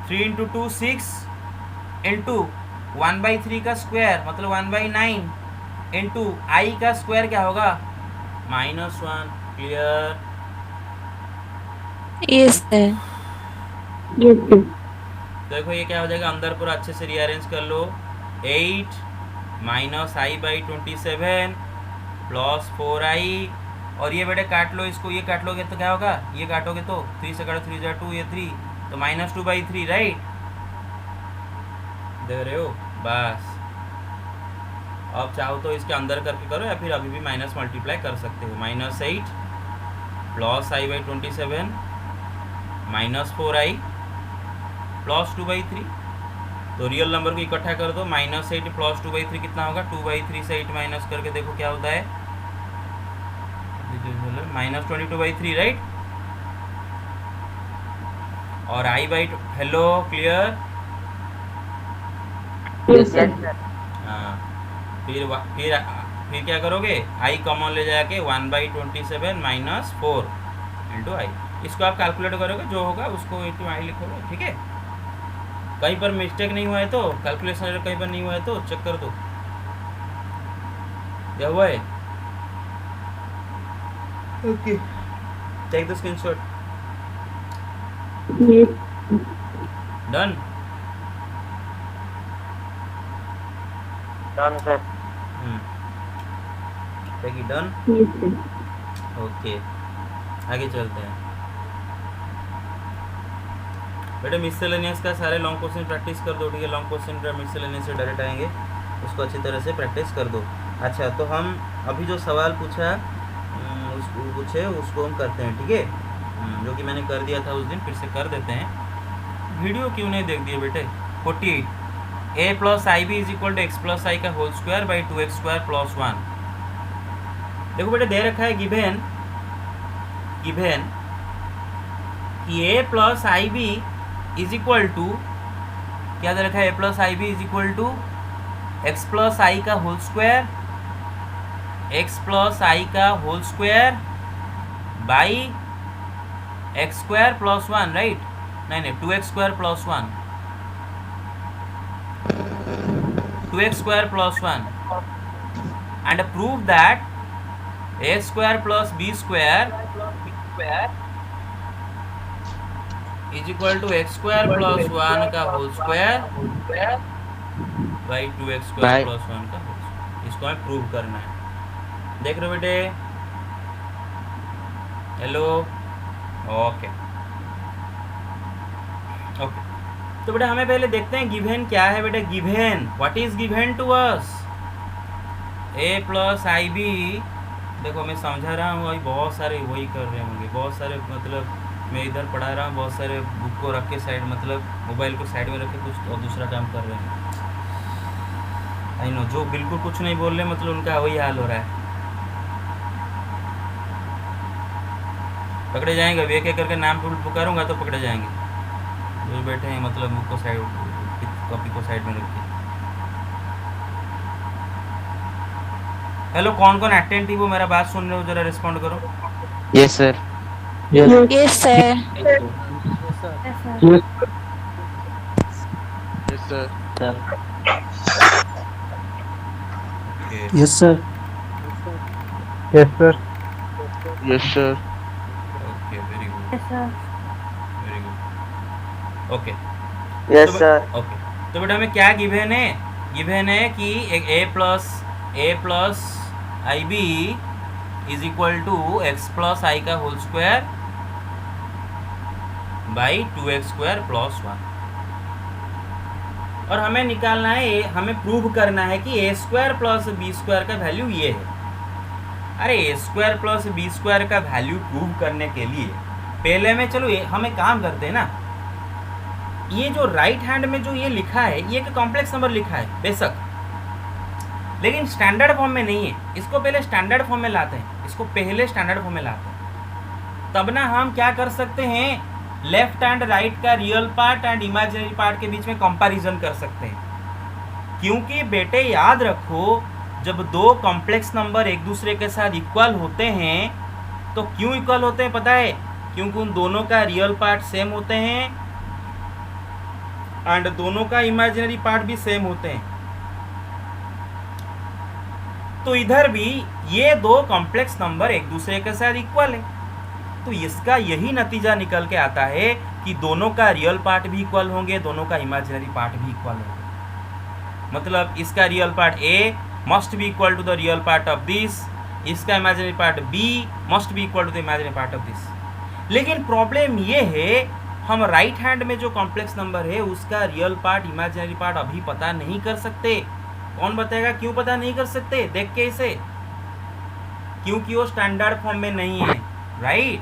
3 × 2 6 इंटू 1/3 का स्क्वायर मतलब 1/9 इंटू आई का स्क्वायर क्या होगा -1 clear. Yes, sir. Yes, sir. देखो ये क्या हो जाएगा, अंदर पूरा अच्छे से रीअरेंज कर लो। 8 minus i by 27 plus 4i, और ये बेटे काट लो इसको, ये काट लोगे तो क्या होगा, ये काटोगे तो 3 से काटो 3 जा 2, ये 3 तो -2/3 राइट, देख रहे हो। बस अब चाहो तो इसके अंदर करके करो या फिर अभी भी माइनस मल्टीप्लाई कर सकते हो। -8 plus i by 27 -4i plus 2/3, तो रियल नंबर को इकट्ठा कर दो। -8 प्लस 2/3 कितना होगा, 2/3 से 8 माइनस करके देखो क्या होता है, -22/3 राइट। और i bye hello clear. Yes, sir. Yes, sir. हाँ, फिर क्या करोगे, i कॉमन ले जाके 1/27 -4 इंटू आई, इसको आप कैलकुलेट करोगे, जो होगा उसको इंटू आई लिखोगे, ठीक है। कहीं पर मिस्टेक नहीं हुआ है तो कैलकुलेशन कहीं पर नहीं हुआ है तो चेक कर दो क्या हुआ है। Okay, take the screenshot. Yes. Done. Done, sir. Take it done. Yes, sir. Okay, आगे चलते हैं बेटा। मिसलेनियस का सारे लॉन्ग क्वेश्चन प्रैक्टिस कर दो, ठीक है। लॉन्ग क्वेश्चन मिसलेनियस से डायरेक्ट आएंगे, उसको अच्छी तरह से प्रैक्टिस कर दो। अच्छा, तो हम अभी जो सवाल पूछा उसको हम करते हैं, ठीक है। जो कि मैंने कर दिया था उस दिन, फिर से कर देते हैं। वीडियो क्यों नहीं देख दिए बेटे। 48 a plus i b is equal to x plus i का whole square by 2x² plus 1। देखो बेटे, दे रखा है गिवेन कि a plus i b is equal to, क्या दे रखा है, a plus i b is equal to x plus i का whole square, x plus i का whole square by x² plus 1 right. नहीं 2x² plus 1, 2x² plus 1 and prove that a² plus b² is equal to x² plus 1 का whole square by 2x² Bye. Plus 1 का whole square. इसको हमें prove करना है, देख रहे हो बेटे। Hello, okay okay. तो बेटा हमें पहले देखते हैं गिवेन क्या है बेटा। Given, what is given to us, a plus i b. देखो मैं समझा रहा हूँ, अभी बहुत सारे वही कर रहे होंगे, बहुत सारे मतलब मैं इधर पढ़ा रहा हूँ, बहुत सारे बुक को रख के साइड, मतलब मोबाइल को साइड में रख के कुछ और दूसरा काम कर रहे हैं। आई नो, जो बिल्कुल कुछ नहीं बोल रहे मतलब उनका वही हाल हो रहा है। पकड़े जाएंगे, अब एक एक करके नाम पुकारूंगा तो पकड़े जाएंगे। जो बैठे हैं मतलब बुक को साइड, कॉपी को साइड में रखिए। हेलो, कौन कौन अटेंटिव हो, मेरा बात सुन रहे हो, जरा रिस्पॉन्ड करो। Yes, sir. Yes, sir. Yes, sir. Okay, Yes, sir. Yes, sir. Okay, very good, Yes, sir. Very good. Okay, Yes, sir. Okay. तो बेटा हमें क्या गिवेन है, गिवेन है कि एक a plus i b is equal to x plus i का whole square by 2x² plus 1। और हमें निकालना है, हमें प्रूव करना है कि a² प्लस b² का वैल्यू ये है। अरे a² प्लस b² का वैल्यू प्रूव करने के लिए पहले में चलो हम एक काम करते हैं ना, ये जो राइट हैंड में जो ये लिखा है, ये एक कॉम्प्लेक्स नंबर लिखा है बेशक, लेकिन स्टैंडर्ड फॉर्म में नहीं है। इसको पहले स्टैंडर्ड फॉर्म में लाते हैं, इसको पहले स्टैंडर्ड फॉर्म में लाते हैं, तब ना हम क्या कर सकते हैं, लेफ्ट एंड राइट का real part and imaginary part के बीच में कंपैरिजन कर सकते हैं। क्योंकि बेटे याद रखो, जब दो कॉम्प्लेक्स नंबर एक दूसरे के साथ इक्वल होते हैं तो क्यों इक्वल होते हैं पता है, क्योंकि उन दोनों का रियल पार्ट सेम होते हैं एंड दोनों का इमेजिनरी पार्ट भी सेम होते हैं। तो इधर भी ये दो कॉम्प्लेक्स नंबर एक दूसरे के साथ इक्वल है, तो इसका यही नतीजा निकल के आता है कि दोनों का रियल पार्ट भी इक्वल होंगे, दोनों का इमेजिनरी पार्ट भी इक्वल होंगे। मतलब इसका real part a must be equal to the real part of this, इसका imaginary part b must be equal to the imaginary part of this. लेकिन प्रॉब्लम ये है, हम राइट हैंड में जो कॉम्प्लेक्स नंबर है उसका रियल पार्ट इमेजिनरी पार्ट अभी पता नहीं कर सकते। कौन बताएगा क्यों पता नहीं कर सकते? देख के इसे, क्योंकि वो स्टैंडर्ड फॉर्म में नहीं है, राइट?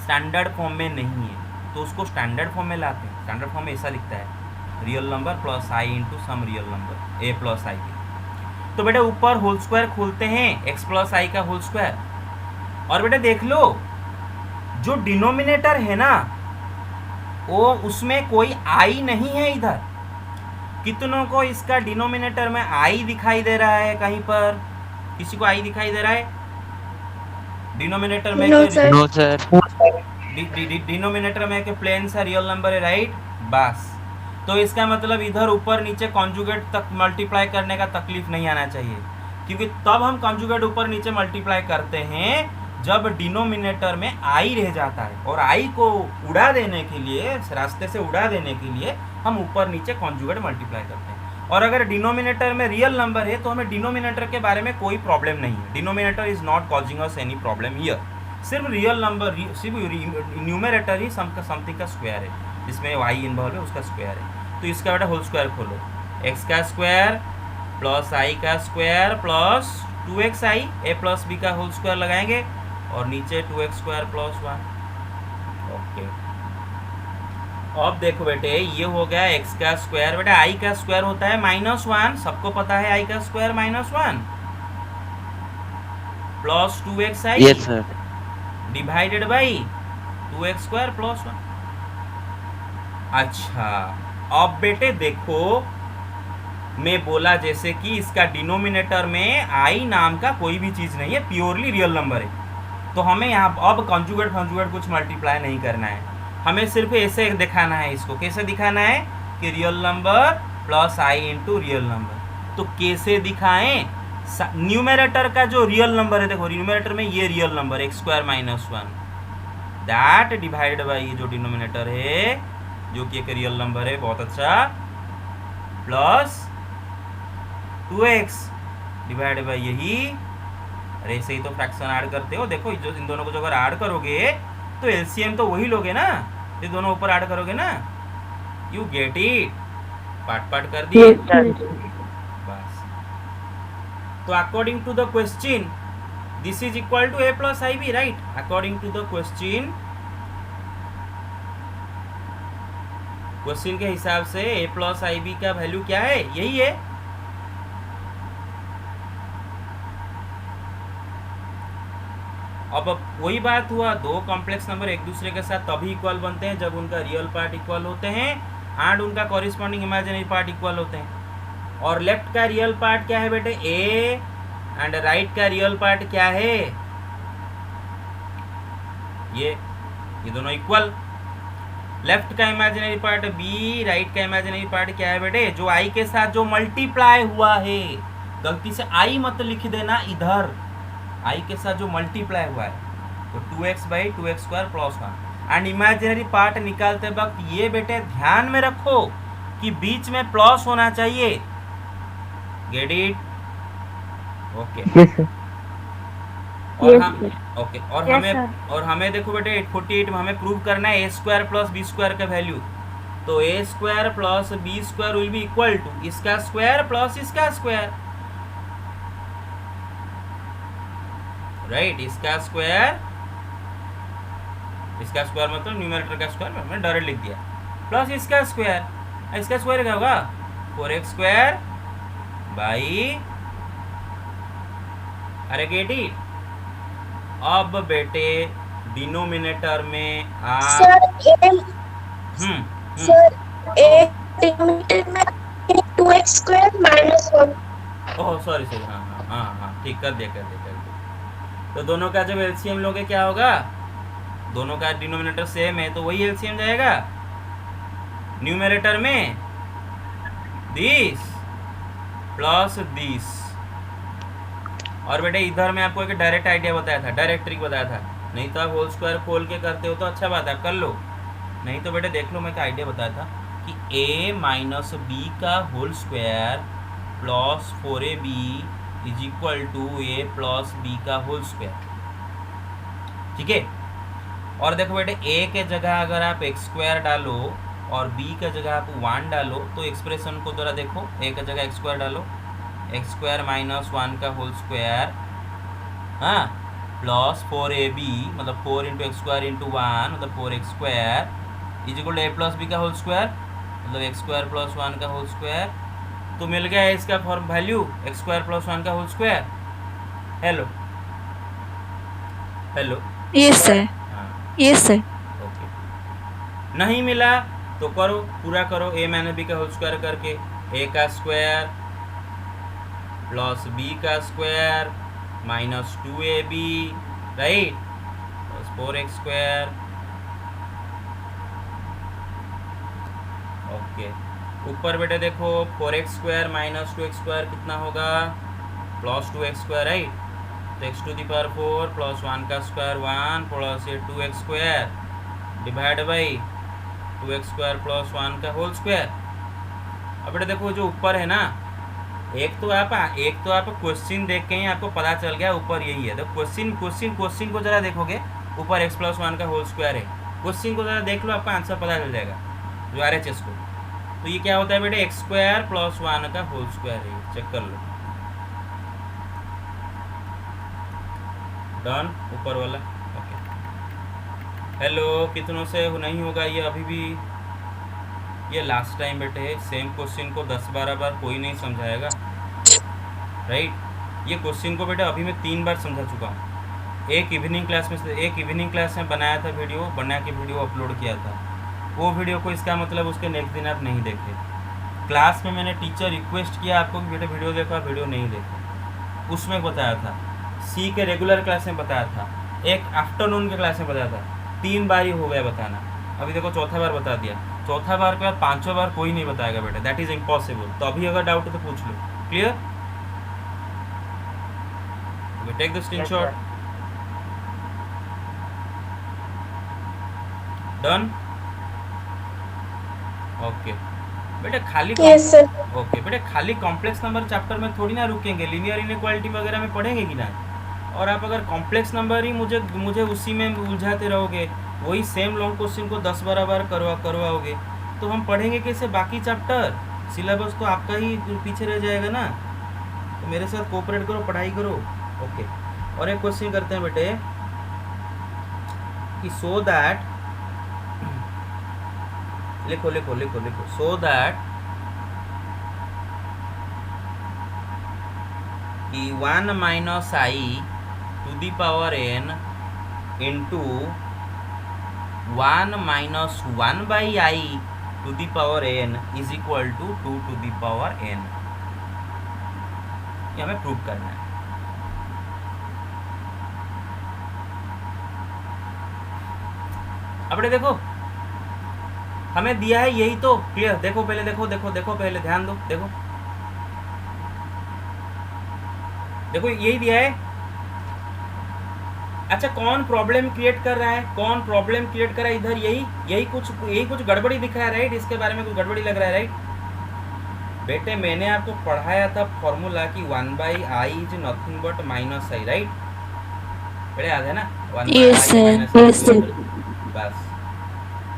स्टैंडर्ड फॉर्म में नहीं है, तो उसको स्टैंडर्ड फॉर्म में लाते हैं। स्टैंडर्ड फॉर्म में ऐसा लिखता है, real number plus i into some real number a plus i. तो बेटा ऊपर होल स्क्वायर खोलते हैं, एक्स प्लस आई का होल स्क्वायर, और बेटा देख लो जो डिनोमिनेटर है ना वो उसमें कोई आई नहीं है। इधर कितनों को इसका डिनोमिनेटर में आई दिखाई दे रहा है? कहीं पर किसी को आई दिखाई दे रहा है डिनोमिनेटर में? No, sir. No sir. Denominator में के प्लेन सा रियल नंबर है, राइट? बस, तो इसका मतलब इधर ऊपर नीचे कॉन्जुगेट तक मल्टीप्लाई करने का तकलीफ नहीं आना चाहिए, क्योंकि तब हम कॉन्जुगेट ऊपर नीचे मल्टीप्लाई करते हैं जब डिनोमिनेटर में आई रह जाता है, और आई को उड़ा देने के लिए, रास्ते से उड़ा देने के लिए हम ऊपर नीचे कॉन्जुगेट मल्टीप्लाई करते हैं। और अगर डिनोमिनेटर में रियल नंबर है तो हमें डिनोमिनेटर के बारे में कोई प्रॉब्लम नहीं है। Denominator is not causing us any problem here. सिर्फ रियल नंबर, सिर्फ न्यूमरेटर ही समथिंग का स्क्वायर है, जिसमें वाई इन्वॉल्व है उसका स्क्वायर है। तो इसका बेटा होल स्क्वायर खोलो, एक्स का स्क्वायर प्लस आई का स्क्वायर प्लस 2xi ए प्लस बी का होल स्क्वायर लगाएंगे, और नीचे 2x स्क्वायर प्लस 1। ओके, अब देखो बेटे ये हो गया x का स्क्वायर। बेटा i का स्क्वायर होता है -1, सबको पता है i का square -1 plus 2xi yes sir. Divided by 2x square plus 1। अच्छा, अब बेटे देखो मैं बोला जैसे कि इसका डिनोमिनेटर में i नाम का कोई भी चीज नहीं है, प्योरली रियल नंबर है। तो हमें यहाँ अब कॉन्जुगेट कुछ मल्टीप्लाई नहीं करना है, हमें सिर्फ ऐसे दिखाना है। इसको कैसे दिखाना है कि real number plus i into real number. तो कैसे दिखाएं? न्यूमरेटर का जो रियल नंबर है, देखो न्यूमरेटर में ये real number x square -1 that divided by ये जो डिनोमिनेटर है जो कि एक रियल नंबर है, बहुत अच्छा, प्लस 2x डिवाइडेड बाई यही। अरे ऐसे ही तो फ्रैक्शन ऐड करते हो, देखो जो इन दोनों को जो अगर ऐड करोगे तो एलसीएम तो वही लोगे ना, ये दोनों ऊपर ऐड करोगे ना। You get it? पार्ट कर दिए बस। तो according to the question this is equal to a plus i b, right? According to the question के हिसाब से ए प्लस आई बी का वैल्यू क्या है? यही है। अब वही बात हुआ, दो कॉम्प्लेक्स नंबर एक दूसरे के साथ तभी इक्वल बनते हैं जब उनका रियल पार्ट इक्वल होते हैं एंड उनका कॉरिस्पॉन्डिंग इमेजिनरी पार्ट इक्वल होते हैं। और लेफ्ट का रियल पार्ट क्या है बेटे? ए, एंड राइट का रियल पार्ट क्या है? ये दोनों इक्वल। लेफ्ट का इमेजिनरी पार्ट बी, राइट का इमेजिनरी पार्ट क्या है बेटे? जो आई के साथ जो मल्टीप्लाई हुआ है, गलती से आई मत लिख देना इधर, आई के साथ जो मल्टीप्लाई हुआ है, तो 2x by 2x square plus 1। And imaginary part निकालते वक्त ये बेटे ध्यान में रखो कि बीच में प्लस होना चाहिए। Gate it? ओके। और हम ओके और हमें देखो बेटे 848 में हमें प्रूव करना है a square plus b square का वैल्यू। तो a square plus b square will be equal to इसका स्क्वायर प्लस इसका स्क्वायर, राइट? इसका स्क्वायर मतलब न्यूमरेटर का स्क्वायर, मैंने डायरेक्ट लिख दिया, प्लस इसका स्क्वायर क्या होगा? 4x स्क्वायर बाई, अरे गेट इट? अब बेटे डिनोमिनेटर में आप (2x square minus 1) oh sorry हाँ ठीक कर दिया। तो दोनों का जब एलसीएम लोगे क्या होगा? दोनों का डिनोमिनेटर सेम है तो वही एलसीएम जाएगा। न्यूमरेटर में दिस प्लस दिस, और बेटे इधर मैं आपको एक डायरेक्ट आइडिया बताया था, डायरेक्ट ट्रिक बताया था, नहीं तो आप होल स्क्वायर खोल के करते हो तो अच्छा बात है, कर लो, नहीं तो बेटे देख लो मैं एक आइडिया बताया था कि a माइनस बी का whole square plus 4ab is equal to a plus b का होल स्क्वायर, ठीक है। और देखो बेटे a के जगह अगर आप एक्स स्क्वायर डालो और b के जगह आप 1 डालो तो एक्सप्रेशन को जरा देखो, a के जगह एक्स स्क्वायर डालो, एक्स स्क्वायर माइनस 1 का होल स्क्वायर, हाँ, प्लस 4ab मतलब 4 इंटू एक्स स्क्वायर इंटू 1 मतलब 4x square is equal to a plus b का होल स्क्वायर मतलब एक्स स्क्वायर प्लस 1 का होल स्क्वायर। तो मिल गया है इसका form value x square plus 1 का whole square. Hello hello, Yes sir. हाँ Yes sir. ओके, नहीं मिला तो करो, पूरा करो, a माइनस बी का होल स्क्वायर करके, a का स्क्वायर प्लस b का square minus 2ab right plus 4x square, okay. ऊपर बेटे देखो 4x square minus 2x square कितना होगा, प्लस 2x स्क्वायर राइट, तो x to the power 4 plus 1 का स्क्वायर 1 प्लस ये 2x square divide by 2x square plus 1 का whole square. अब बेटा देखो जो ऊपर है ना, एक तो आप क्वेश्चन देख के ही आपको पता चल गया ऊपर यही है, तो क्वेश्चन को जरा देखोगे, ऊपर x प्लस 1 का होल स्क्वायर है, क्वेश्चन को जरा देख लो, आपका आंसर पता चल जाएगा जो RHS को। तो ये क्या होता है बेटे एक्स स्क्वायर प्लस 1 का होल स्क्वायर है, चेक कर लो, डन ऊपर वाला, ओके। हेलो, कितनों से नहीं होगा ये अभी भी, ये लास्ट टाइम बेटे सेम क्वेश्चन को 10-12 बार कोई नहीं समझाएगा राइट। ये क्वेश्चन को बेटे अभी मैं 3 बार समझा चुका हूँ, एक इवनिंग क्लास में बनाया था वीडियो, बना के वीडियो अपलोड किया था, वो वीडियो को इसका मतलब उसके नेक्स्ट दिन आप नहीं देखे, क्लास में मैंने टीचर रिक्वेस्ट किया आपको कि बेटे वीडियो देखो, आप वीडियो नहीं देखे, उसमें बताया था, सी के रेगुलर क्लास में बताया था, एक आफ्टरनून के क्लास में बताया था, 3 बार ही हो गया बताना, अभी देखो चौथा बार बता दिया, चौथा बार के बाद 5वां बार कोई नहीं बताएगा बेटा, दैट इज इम्पॉसिबल। तो अभी अगर डाउट है तो पूछ लो, clear, take the screenshot, done, okay बेटा। खाली Yes sir. ओके बेटा, खाली कॉम्प्लेक्स नंबर चैप्टर में थोड़ी ना रुकेंगे, लीनियर इनइक्वालिटी वगैरह में पढ़ेंगे कि ना, और आप अगर कॉम्प्लेक्स नंबर ही मुझे उसी में उलझाते रहोगे, वही सेम लॉन्ग क्वेश्चन को 10-12 बार करवाओगे तो हम पढ़ेंगे कैसे बाकी चैप्टर, सिलेबस तो आपका ही पीछे रह जाएगा ना। तो मेरे साथ कोऑपरेट करो, पढ़ाई करो, ओके। और एक क्वेश्चन करते हैं बेटे कि सो दैट, लिखो, सो दैट कि 1 minus i to the power n into 1 minus 1 by i to the power n is equal to 2 to the power n, ये हमें प्रूव करना है। अब देखो हमें दिया है यही तो, क्लियर, देखो पहले, देखो पहले, ध्यान दो, देखो यही दिया है। अच्छा, कौन प्रॉब्लम क्रिएट कर रहा है, इधर यही कुछ गड़बड़ी दिख रहा है राइट, इसके बारे में कुछ गड़बड़ी लग रहा है राइट। बेटे मैंने आपको पढ़ाया था फॉर्मूला कि 1/i is nothing but minus i right, बेटे याद है ना, 1/i Yes sir. बस,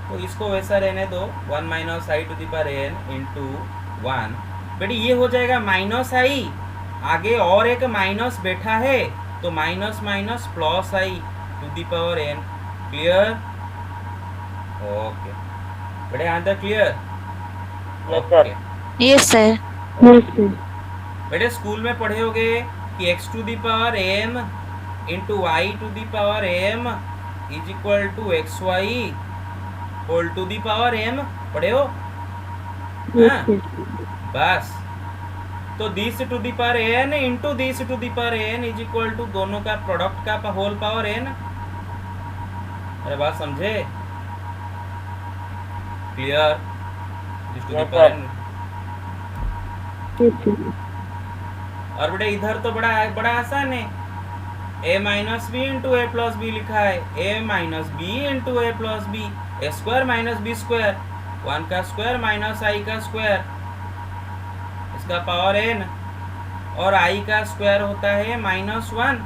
तो इसको वैसा रहने दो, 1 minus i to the power n into 1, बेटे ये हो जाएगा माइनस आई, आगे और एक माइनस बैठा है तो minus minus plus i to the power n, clear, okay बेटे यहाँ तक क्लियर, ओके। Yes sir. बेटे स्कूल में पढ़े होगे कि x to the power m into y to the power m is equal to x y whole to the power m, पढ़े हो, हाँ बस। तो this to the power n into this to the power n is equal to दोनों का product का whole power n, अरे बात समझे, clear, this to the power n, और बेटे इधर तो बड़ा बड़ा आसान है, a minus b into a plus b लिखा है, a minus b into a plus b, a square minus b square, 1 का स्क्वायर माइनस आई का स्क्वायर, इसका पावर n, और i का स्क्वायर होता है -1,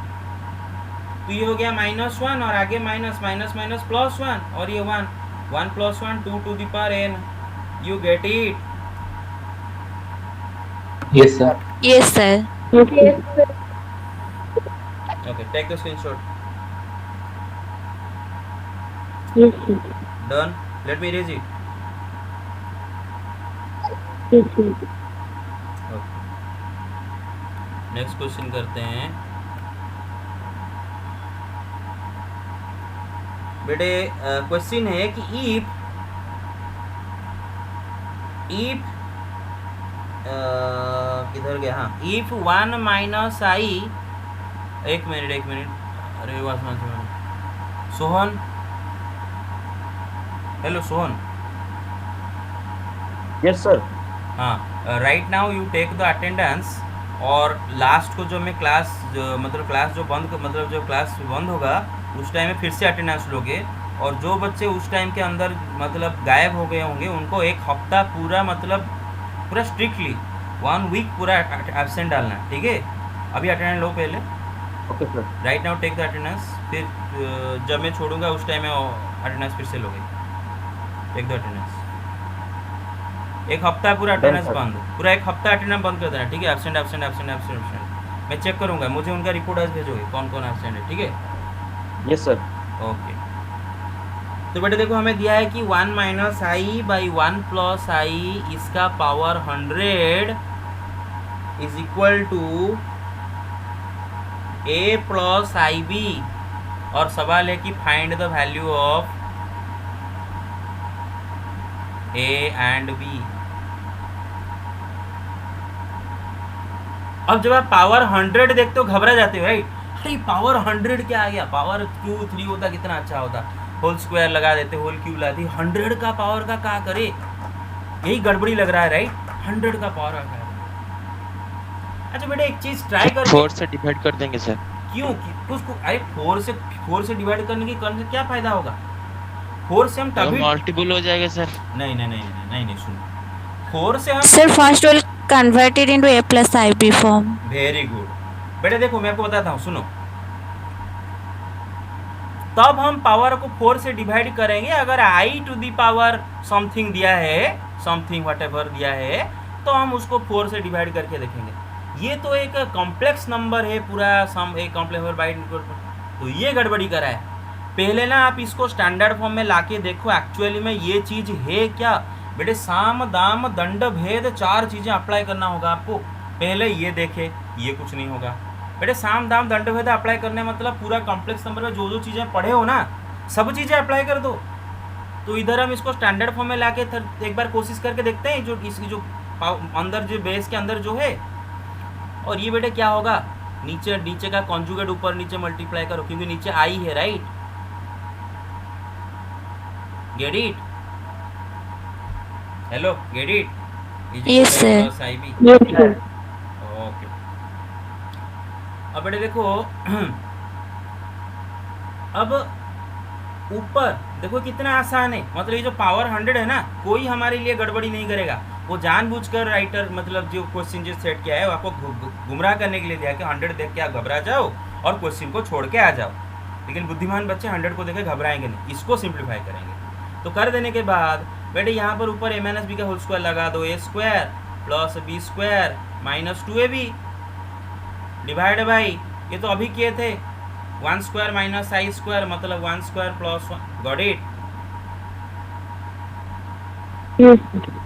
तो ये हो गया -1 और आगे माइनस माइनस माइनस +1 और ये 1, 1 + 1 2 to the power n. You get it? Yes, sir. Yes, sir. Yes, sir. Okay, take the screenshot. Yes, sir. Done. Let me erase it. Yes, sir. Okay. Next question करते हैं बेटे। Question है कि if किधर गया, हाँ, if 1 minus आई, एक minute, अरे बात समझ, Sohan, hello Sohan. Yes sir. हाँ, right now you take the attendance, और लास्ट को जो मैं क्लास जो क्लास बंद होगा उस टाइम में फिर से अटेंडेंस लोगे, और जो बच्चे उस टाइम के अंदर गायब हो गए होंगे उनको एक हफ्ता पूरा स्ट्रिक्टली 1 वीक पूरा एब्सेंट डालना है, ठीक है। अभी अटेंडेंस लो पहले, okay sir. Right now take the attendance, फिर जब मैं छोड़ूंगा उस टाइम में अटेंडेंस फिर से लोगे। टेक द अटेंडेंस, एक हफ्ता पूरा अटेंडेंस बंद, पूरा एक हफ्ता अटेंडेंस बंद कर देना, ठीक है। एब्सेंट मैं चेक करूंगा, मुझे उनका रिपोर्ट आज भेजोगे कौन कौन एब्सेंट है, ठीक है। Yes sir. ओके, तो बेटे देखो हमें दिया है कि 1 minus i by 1 plus i इसका power 100 is equal to a plus i b, और सवाल है कि find the value of a and b. अब जब आप पावर 100 देखते हो घबरा जाते हो, राइट, अरे पावर 100 क्या आ गया, पावर क्यू 3 होता कितना अच्छा होता, होल स्क्वायर लगा देते, होल क्यूब लाते, 100 का पावर का क्या करे, यही गड़बड़ी लग रहा है, राइट। 100 का पावर का क्या। अच्छा बेटा एक चीज ट्राई कर, 4 से डिवाइड कर देंगे सर। क्यों उसको, अरे 4 से डिवाइड करने से क्या फायदा होगा, 4 से हम तभी मल्टीपल हो जाएगा सर। नहीं सुनो, 4 से हम, Sir, first we'll convert it into a plus ib form. Very good बेटा, देखो मैं आपको बताता हूँ, सुनो। तब हम पावर को 4 से डिवाइड करेंगे अगर i to the power something दिया है, समथिंग व्हाटएवर दिया है, तो हम उसको 4 से डिवाइड करके देखेंगे। ये तो एक कॉम्प्लेक्स नंबर है पूरा, सम एक कॉम्प्लेक्स नंबर बाई, तो ये गड़बड़ी करा है। पहले ना आप इसको स्टैंडर्ड फॉर्म में लाके देखो एक्चुअली में ये चीज़ है क्या। बेटे साम दाम दंड भेद 4 चीज़ें अप्लाई करना होगा आपको। पहले ये देखे, ये कुछ नहीं होगा बेटे। साम दाम दंड भेद अप्लाई करने मतलब पूरा कॉम्प्लेक्स नंबर में जो चीज़ें पढ़े हो ना सब चीज़ें अप्लाई कर दो। तो इधर हम इसको स्टैंडर्ड फॉर्म में लाके एक बार कोशिश करके देखते हैं, जो इसकी जो अंदर जो बेस के अंदर जो है। और ये बेटे क्या होगा, नीचे का कॉन्जुगेट ऊपर नीचे मल्टीप्लाई करो, क्योंकि नीचे आई है, right. Get it, hello, get it. Yes, sir. Yes, sir. Okay, अब बेटे देखो अब ऊपर देखो कितना आसान है, मतलब ये जो पावर 100 है ना, कोई हमारे लिए गड़बड़ी नहीं करेगा। वो जानबूझकर राइटर मतलब जो क्वेश्चन जो सेट किया है वो आपको गुमराह करने के लिए दिया कि 100 देख के आप घबरा जाओ और क्वेश्चन को छोड़ के आ जाओ। लेकिन बुद्धिमान बच्चे 100 को देख के घबराएंगे नहीं, इसको सिंप्लीफाई करेंगे। तो कर देने के बाद बेटे यहाँ पर ऊपर a माइनस बी का होल स्क्वायर लगा दो, a square plus b square minus 2ab divide by, ये तो अभी किए थे, 1 स्क्वायर माइनस आई स्क्वायर मतलब 1 square plus 1। Got it? Yes, sir.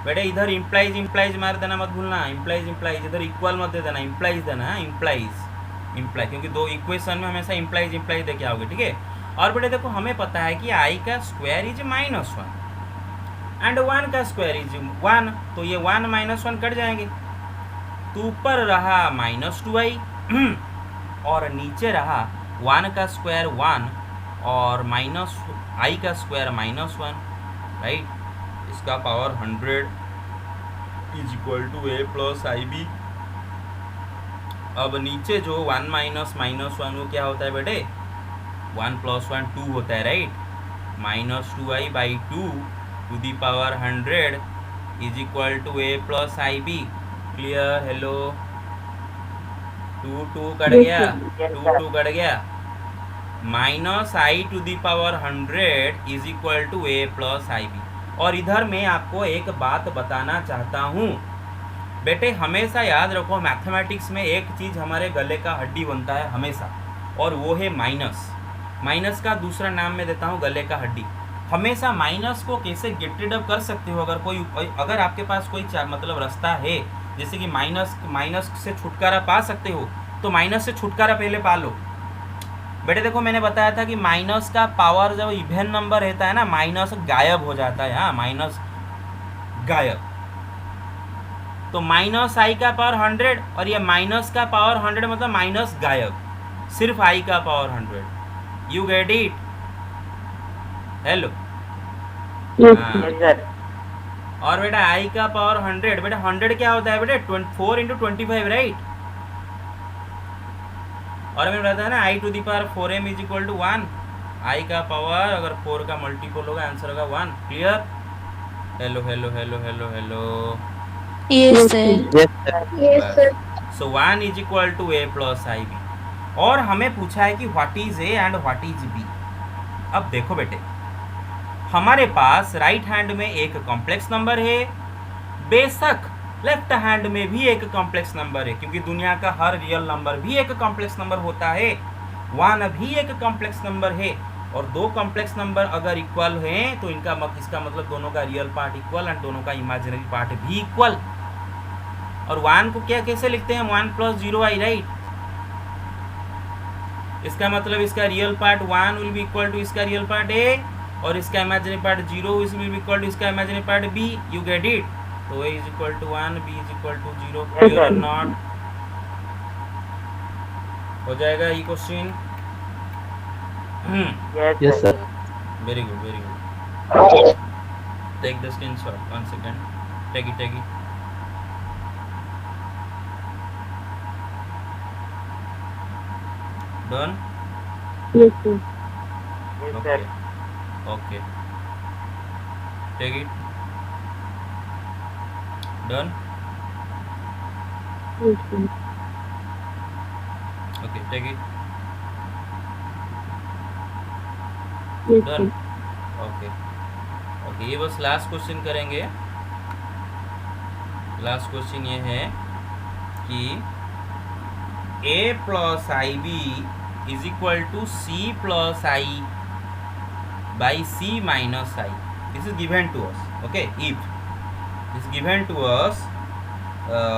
बेटे इधर इम्प्लाइज मार देना मत भूलना, इम्प्लाइज इधर इक्वल मत दे देना, इम्प्लाइज देना, इम्प्लाई, क्योंकि दो इक्वेशन में हमेशा इम्प्लाइज देके आओगे, ठीक है। और बेटे देखो हमें पता है कि i का स्क्वायर इज -1 एंड 1 का स्क्वायर इज 1, तो ये 1 -1 कट जाएंगे। तो ऊपर रहा -2i और नीचे रहा 1 का स्क्वायर 1 और माइनस i का स्क्वायर -1, राइट। इसका power 100 is equal to a plus i b. अब नीचे जो 1 माइनस माइनस 1 वो क्या होता है बेटे, 1 प्लस 1 2 होता है right, minus 2i by 2 to the power 100 is equal to a plus i b. Clear? Hello, 2 2 cut गया, 2 2 कट गया, minus i to the power 100 is equal to a plus i b. और इधर मैं आपको एक बात बताना चाहता हूँ बेटे, हमेशा याद रखो मैथमेटिक्स में एक चीज़ हमारे गले का हड्डी बनता है हमेशा, और वो है माइनस। माइनस का दूसरा नाम मैं देता हूँ गले का हड्डी। हमेशा माइनस को कैसे गेट रीड अप कर सकते हो, अगर आपके पास कोई मतलब रास्ता है जैसे कि माइनस से छुटकारा पा सकते हो, तो माइनस से छुटकारा पहले पा लो बेटे। देखो मैंने बताया था कि माइनस का पावर जब इवन नंबर रहता है ना, माइनस गायब हो जाता है। हाँ, माइनस गायब। तो माइनस आई का पावर 100 और ये माइनस का पावर 100 मतलब माइनस गायब, सिर्फ आई का power 100। You get it? Hello? Yes, हाँ। sir. Yes, sir. और बेटा आई का पावर 100, बेटा 100 क्या होता है बेटा, 4 इंटू 25 राइट। और मैंने बताया ना i to the power 4m is equal to 1। I का पावर अगर 4 का मल्टीपल होगा आंसर होगा 1। Clear? Hello hello hello hello hello. Yes, sir. Yes, sir. So 1 is equal to a plus i b. और हमें पूछा है कि what is a and what is b. अब देखो बेटे, हमारे पास राइट हैंड में एक कॉम्प्लेक्स नंबर है, बेशक लेफ्ट हैंड में भी एक कॉम्प्लेक्स नंबर है, क्योंकि दुनिया का हर रियल नंबर भी एक कॉम्प्लेक्स नंबर होता है। 1 भी एक कॉम्प्लेक्स नंबर है, और दो कॉम्प्लेक्स नंबर अगर इक्वल हैं तो इसका मतलब दोनों का रियल पार्ट इक्वल एंड दोनों का इमेजिनरी पार्ट भी इक्वल। और 1 को क्या कैसे लिखते हैं, 1 प्लस 0i राइट। इसका मतलब इसका real part 1 will be equal to इसका रियल पार्ट a, और इसका imaginary part 0 will be equal to इसका imaginary part b। You get it? तो a is equal to 1, b is equal to 0। Clear और not? हो जाएगा ये question? Yes, sir. Very good, very good. Take the screenshot, 1 second. Take it. Done? Yes, sir. Yes, okay sir. Okay, take it. Done? Yes, sir. Okay, take it. Yes, done? sir. Okay okay, ये बस last question करेंगे। Last question ये है कि a plus i b is equal to c plus i by c minus i. This is given to us, okay. If this given to us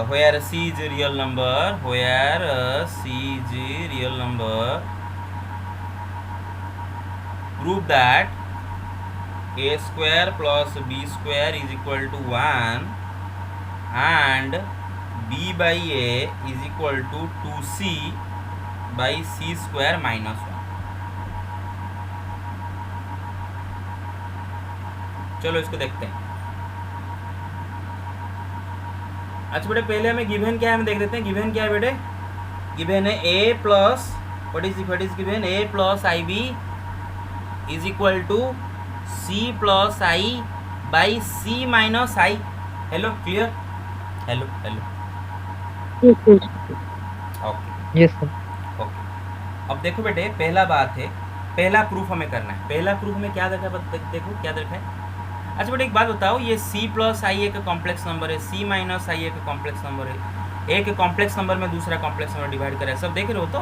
where c is a real number, where c is a real number, prove that a square plus b square is equal to 1 and b by a is equal to 2c by c square minus 1। चलो इसको देखते हैं। अच्छा बेटे, पहले हमें given क्या है हमें देख देते हैं। गिवन क्या है बेटे? गिवन है a plus what is given, a plus i b is equal to c plus i by c minus i. Hello? Clear? Hello hello? Yes, sir. Okay Yes, sir. Okay. अब देखो बेटे, पहला बात है, पहला प्रूफ हमें करना है। पहला प्रूफ में क्या देखा, देखो क्या देखा है। अच्छा बेटे, एक बात बताओ, ये c प्लस आई एक कॉम्प्लेक्स नंबर है, c माइनस आई एक कॉम्प्लेक्स नंबर है। एक कॉम्प्लेक्स नंबर में दूसरा कॉम्प्लेक्स नंबर डिवाइड करा है, सब देख रहे हो तो।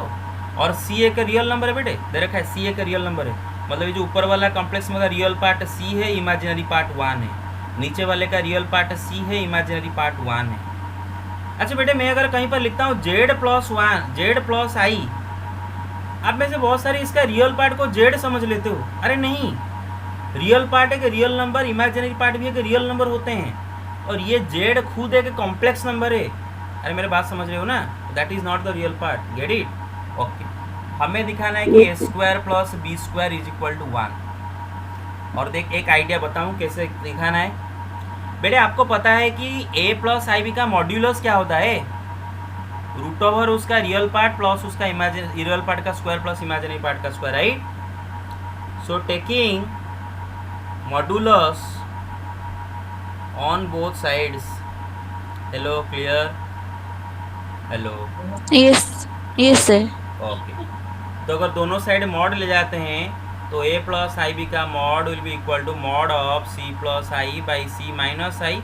और c एक रियल नंबर है बेटे, दे रखा है c एक रियल नंबर है, मतलब ये जो ऊपर वाला कॉम्प्लेक्स में रियल पार्ट c है, इमेजिनरी पार्ट 1 है। नीचे वाले का रियल पार्ट c है, इमेजिनरी पार्ट 1 है। अच्छा बेटे, मैं अगर कहीं पर लिखता हूँ z प्लस 1, z प्लस आई, आप में से बहुत सारे इसका रियल पार्ट को z समझ लेते हो। अरे नहीं, रियल पार्ट एक रियल नंबर, इमेजिनरी पार्ट भी एक रियल नंबर होते हैं, और ये z खुद एक कॉम्प्लेक्स नंबर है। अरे मेरे बात समझ रहे हो ना? That is not the real part. Get it? Okay. हमें दिखाना है कि a square plus b square is equal to 1। और देख, एक आइडिया बताऊं कैसे दिखाना है। बेटे आपको पता है कि a प्लस आई बी का मॉड्यूलस क्या होता है? रूट ओवर उसका रियल पार्ट प्लस उसका रियल पार्ट का स्क्वायर प्लस इमेजिनरी पार्ट का square, right? So taking modulus on both sides. Hello, clear? Hello, yes sir. Okay. तो अगर दोनों साइड मॉड ले जाते हैं तो a प्लस आई बी का mod will be equal to mod of c plus i by c minus i.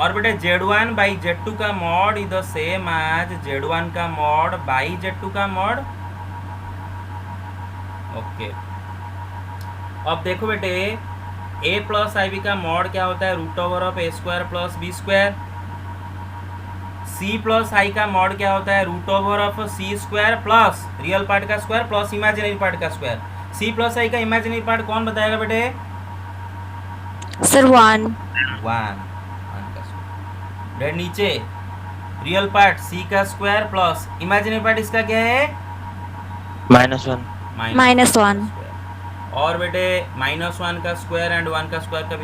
और बेटे z1 बाई z2 का mod is the same as z1 का मॉड बाई z2 का मॉड. ओके. अब देखो बेटे a plus i b का mod क्या होता है? Root over of a square plus b square. c plus i का मॉड क्या होता है? Root over of c square plus real part का स्क्वायर प्लस इमेजिनरी पार्ट का स्क्वायर. c प्लस आई का इमेजिनरी पार्ट कौन बताएगा बेटे? Sir 1. 1 का स्क्वायर. डेट नीचे रियल पार्ट c का स्क्वायर प्लस इमेजिनरी पार्ट इसका क्या है? -1. -1. और बेटे -1 का स्क्वायर एंड 1 का स्क्वायर का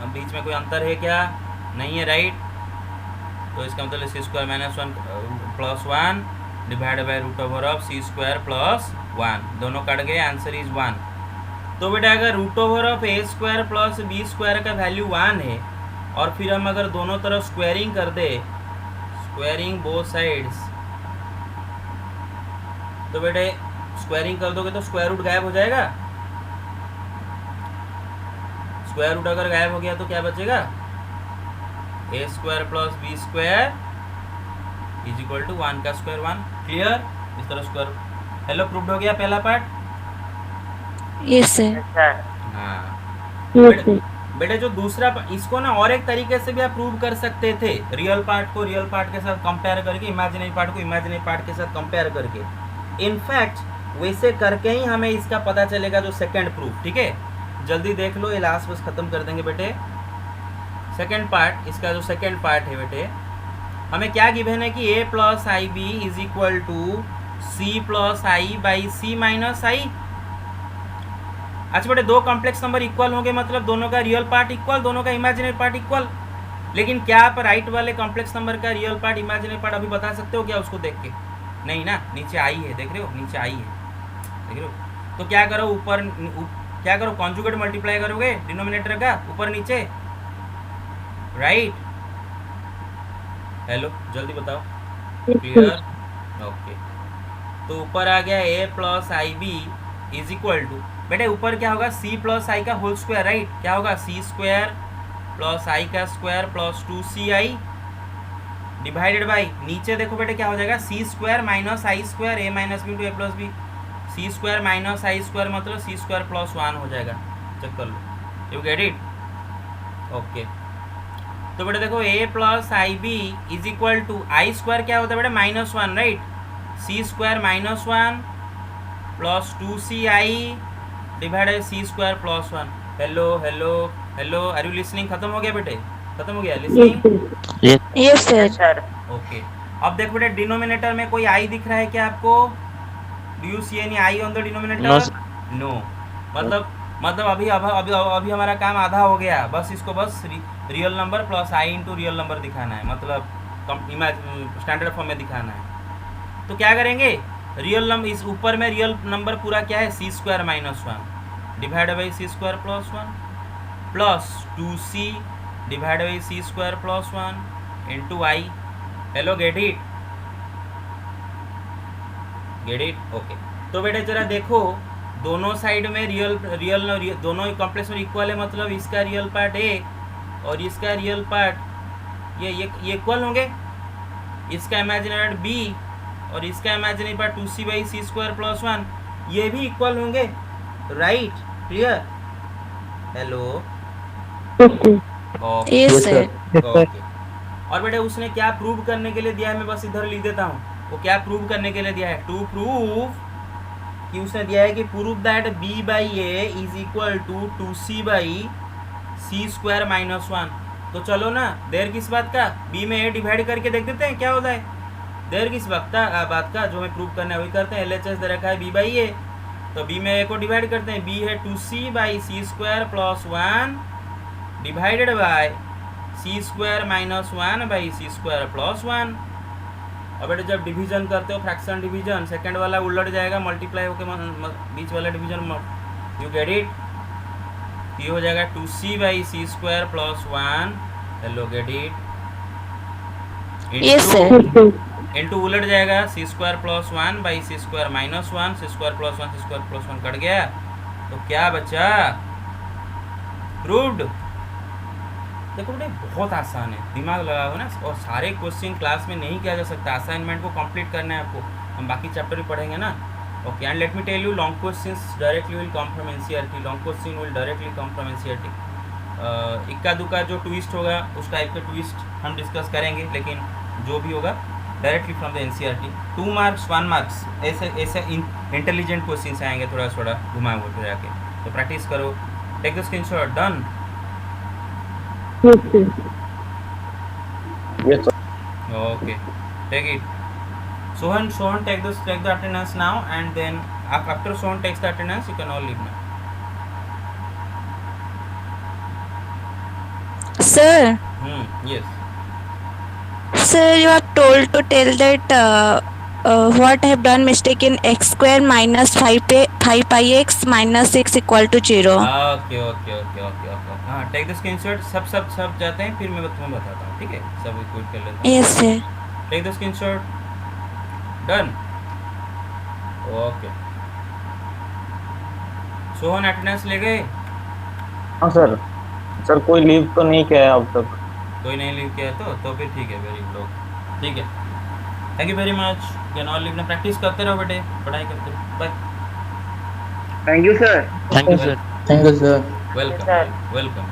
बीच में कोई अंतर है क्या? नहीं है, राइट? तो इसका मतलब c square -1 plus 1 divide by root over of c square plus 1. दोनों कट गए, आंसर इज 1. तो बेटा अगर root over of a square plus b square का वैल्यू 1 है और फिर हम अगर दोनों तरफ स्क्वायरिंग कर दे, स्क्वायरिंग बोथ साइड्स, तो बेटे स्क्वायरिंग कर दोगे तो स्क्वायर रूट गायब हो जाएगा. स्क्वायर रूट अगर गायब हो गया तो क्या बचेगा? a square plus b square is equal to 1 का स्क्वायर 1. क्लियर? इस तरह स्क्वायर. हेलो, प्रूव्ड हो गया पहला पार्ट? Yes sir. हाँ Yes sir. बेटे जो दूसरा इसको ना और एक तरीके से भी आप प्रूव कर सकते थे. रियल पार्ट को रियल पार्ट के साथ कंपेयर करके, इमेजिनरी पार्ट को इमेजिनरी पार्ट के साथ कंपेयर करके. इनफैक्ट वैसे करके ही हमें इसका पता चलेगा जो सेकंड प्रूफ. ठीक है, जल्दी देख लो, ये लास्ट बस खत्म कर देंगे बेटे. सेकंड पार्ट, इसका जो सेकंड पार्ट है बेटे, हमें क्या गिवन है कि a plus i b is equal to c plus i by c minus i. अच्छा बेटे, दो कॉम्प्लेक्स नंबर इक्वल होंगे मतलब दोनों का रियल पार्ट इक्वल, दोनों का इमेजिनरी पार्ट इक्वल. लेकिन क्या आप राइट वाले कॉम्प्लेक्स नंबर का रियल पार्ट इमेजिनरी पार्ट अभी बता सकते हो क्या उसको देख के? नहीं ना. नीचे आई है, देख रहे हो? नीचे आई है, देख रहे हो? तो क्या करो, ऊपर क्या करो, कॉन्जुगेट मल्टीप्लाई करोगे डिनोमिनेटर का ऊपर नीचे, राइट? हेलो, जल्दी बताओ. क्लियर? ओके. तो ऊपर आ गया a plus i b is equal to, बेटे ऊपर क्या होगा? c प्लस आई का होल स्क्वायर, राइट? क्या होगा? c स्क्वायर प्लस आई का square plus 2ci divided by, नीचे देखो बेटे क्या हो जाएगा? c square minus i square a minus b to a plus b. c square minus i square मतलब c स्क्वायर प्लस 1 हो जाएगा. चेक कर लो. You get it? ओके. तो बेटे देखो a plus i b is equal to i square क्या होता है बेटे? -1, right? c square -1 plus 2ci divide by c square plus 1. Hello hello hello, are you listening? खत्म हो गया बेटे? खत्म हो गया लिसनिंग? Yes sir. ओके. अब देखो बेटे डिनोमिनेटर में कोई आई दिख रहा है क्या आपको? Do you see any i on the denominator? No. मतलब अभी हमारा काम आधा हो गया. बस इसको बस real number plus i into real number दिखाना है, मतलब स्टैंडर्ड फॉर्म में दिखाना है. तो क्या करेंगे? रियल नंबर, इस ऊपर में रियल नंबर पूरा क्या है? c square minus 1 divide by c square plus 1 plus 2c divide by c square plus 1 into I. Hello, get it? Gate it? Okay. तो बेटे जरा देखो, दोनों साइड में रियल दोनों कॉम्प्लेक्स में इक्वल है, मतलब इसका रियल पार्ट a और इसका रियल पार्ट ये इक्वल होंगे. इसका इमेजिनरी पार्ट b और इसका imaginary part 2c by c square plus 1 ये भी इक्वल होंगे, right? Clear? Hello. Yes sir. Okay. और बेटे उसने क्या प्रूव करने के लिए दिया है, मैं बस इधर लिख देता हूँ. वो क्या प्रूव करने के लिए दिया है? टू प्रूव कि उसने दिया है कि prove that b by a is equal to 2c by c square minus 1. तो चलो ना, देर किस बात का? b में a डिवाइड करके देख देते हैं क्या होता है. देर किस बात का जो हमें प्रूव करना है वही करते हैं. LHS दे रखा है b बाई ए, तो b में a को डिवाइड करते हैं. b है 2c by c square plus 1 divided by c square minus 1 by c square plus 1। अब बेटे जब डिवीजन करते हो फ्रैक्शन डिवीजन, सेकंड वाला उलट जाएगा, मल्टीप्लाई होकर बीच वाला डिवीजन, यू गेट इट। ये हो जाएगा 2c by c square plus 1, hello get it, Yes, sir. Yes, sir. Into उलट जाएगा c square plus 1 by c square minus 1, c square plus 1 c square plus 1 cut गया, तो क्या बचा, proved. देखो बेटे बहुत आसान है, दिमाग लगाओ ना, और सारे क्वेश्चन क्लास में नहीं किया जा सकता, असाइनमेंट को कंप्लीट करना है आपको, हम बाकी चैप्टर भी पढ़ेंगे ना। Okay, and let me tell you, long questions directly will come from NCERT, long question will directly come from NCERT. इक्का दुक्का जो ट्विस्ट होगा उस टाइप के ट्विस्ट हम डिस्कस करेंगे, लेकिन जो भी होगा directly from the NCERT. 2 marks 1 marks ऐसे इंटेलिजेंट क्वेश्चंस आएंगे, थोड़ा थोड़ा घुमा फिरा के, तो प्रैक्टिस करो। Take the screenshot, done. Yes, sir. Yes, sir. Okay, take it. Sohan, take the attendance now, and then after Sohan takes the attendance, you can all leave now. Sir, Yes. sir, you are told to tell that what I have done mistake in x square minus 5 pi x minus 6 equal to 0. Okay. हाँ, take the screenshot. सब जाते हैं, फिर मैं तुम्हें बताता हूँ, ठीक है? सब क्विट कर लेता हूँ। Yes, sir. Take the screenshot. Done. Okay. Sohan attendance ले गए? हाँ सर, सर कोई लीव तो नहीं किया है अब तक। कोई नहीं लीव किया तो फिर ठीक है, वेरी गुड, ठीक है। Thank you very much, can all leave ना, प्रैक्टिस करते रहो बेटे, पढ़ाई करते रहो, bye. Thank you, sir. Thank you sir. Thank you, sir. Welcome welcome.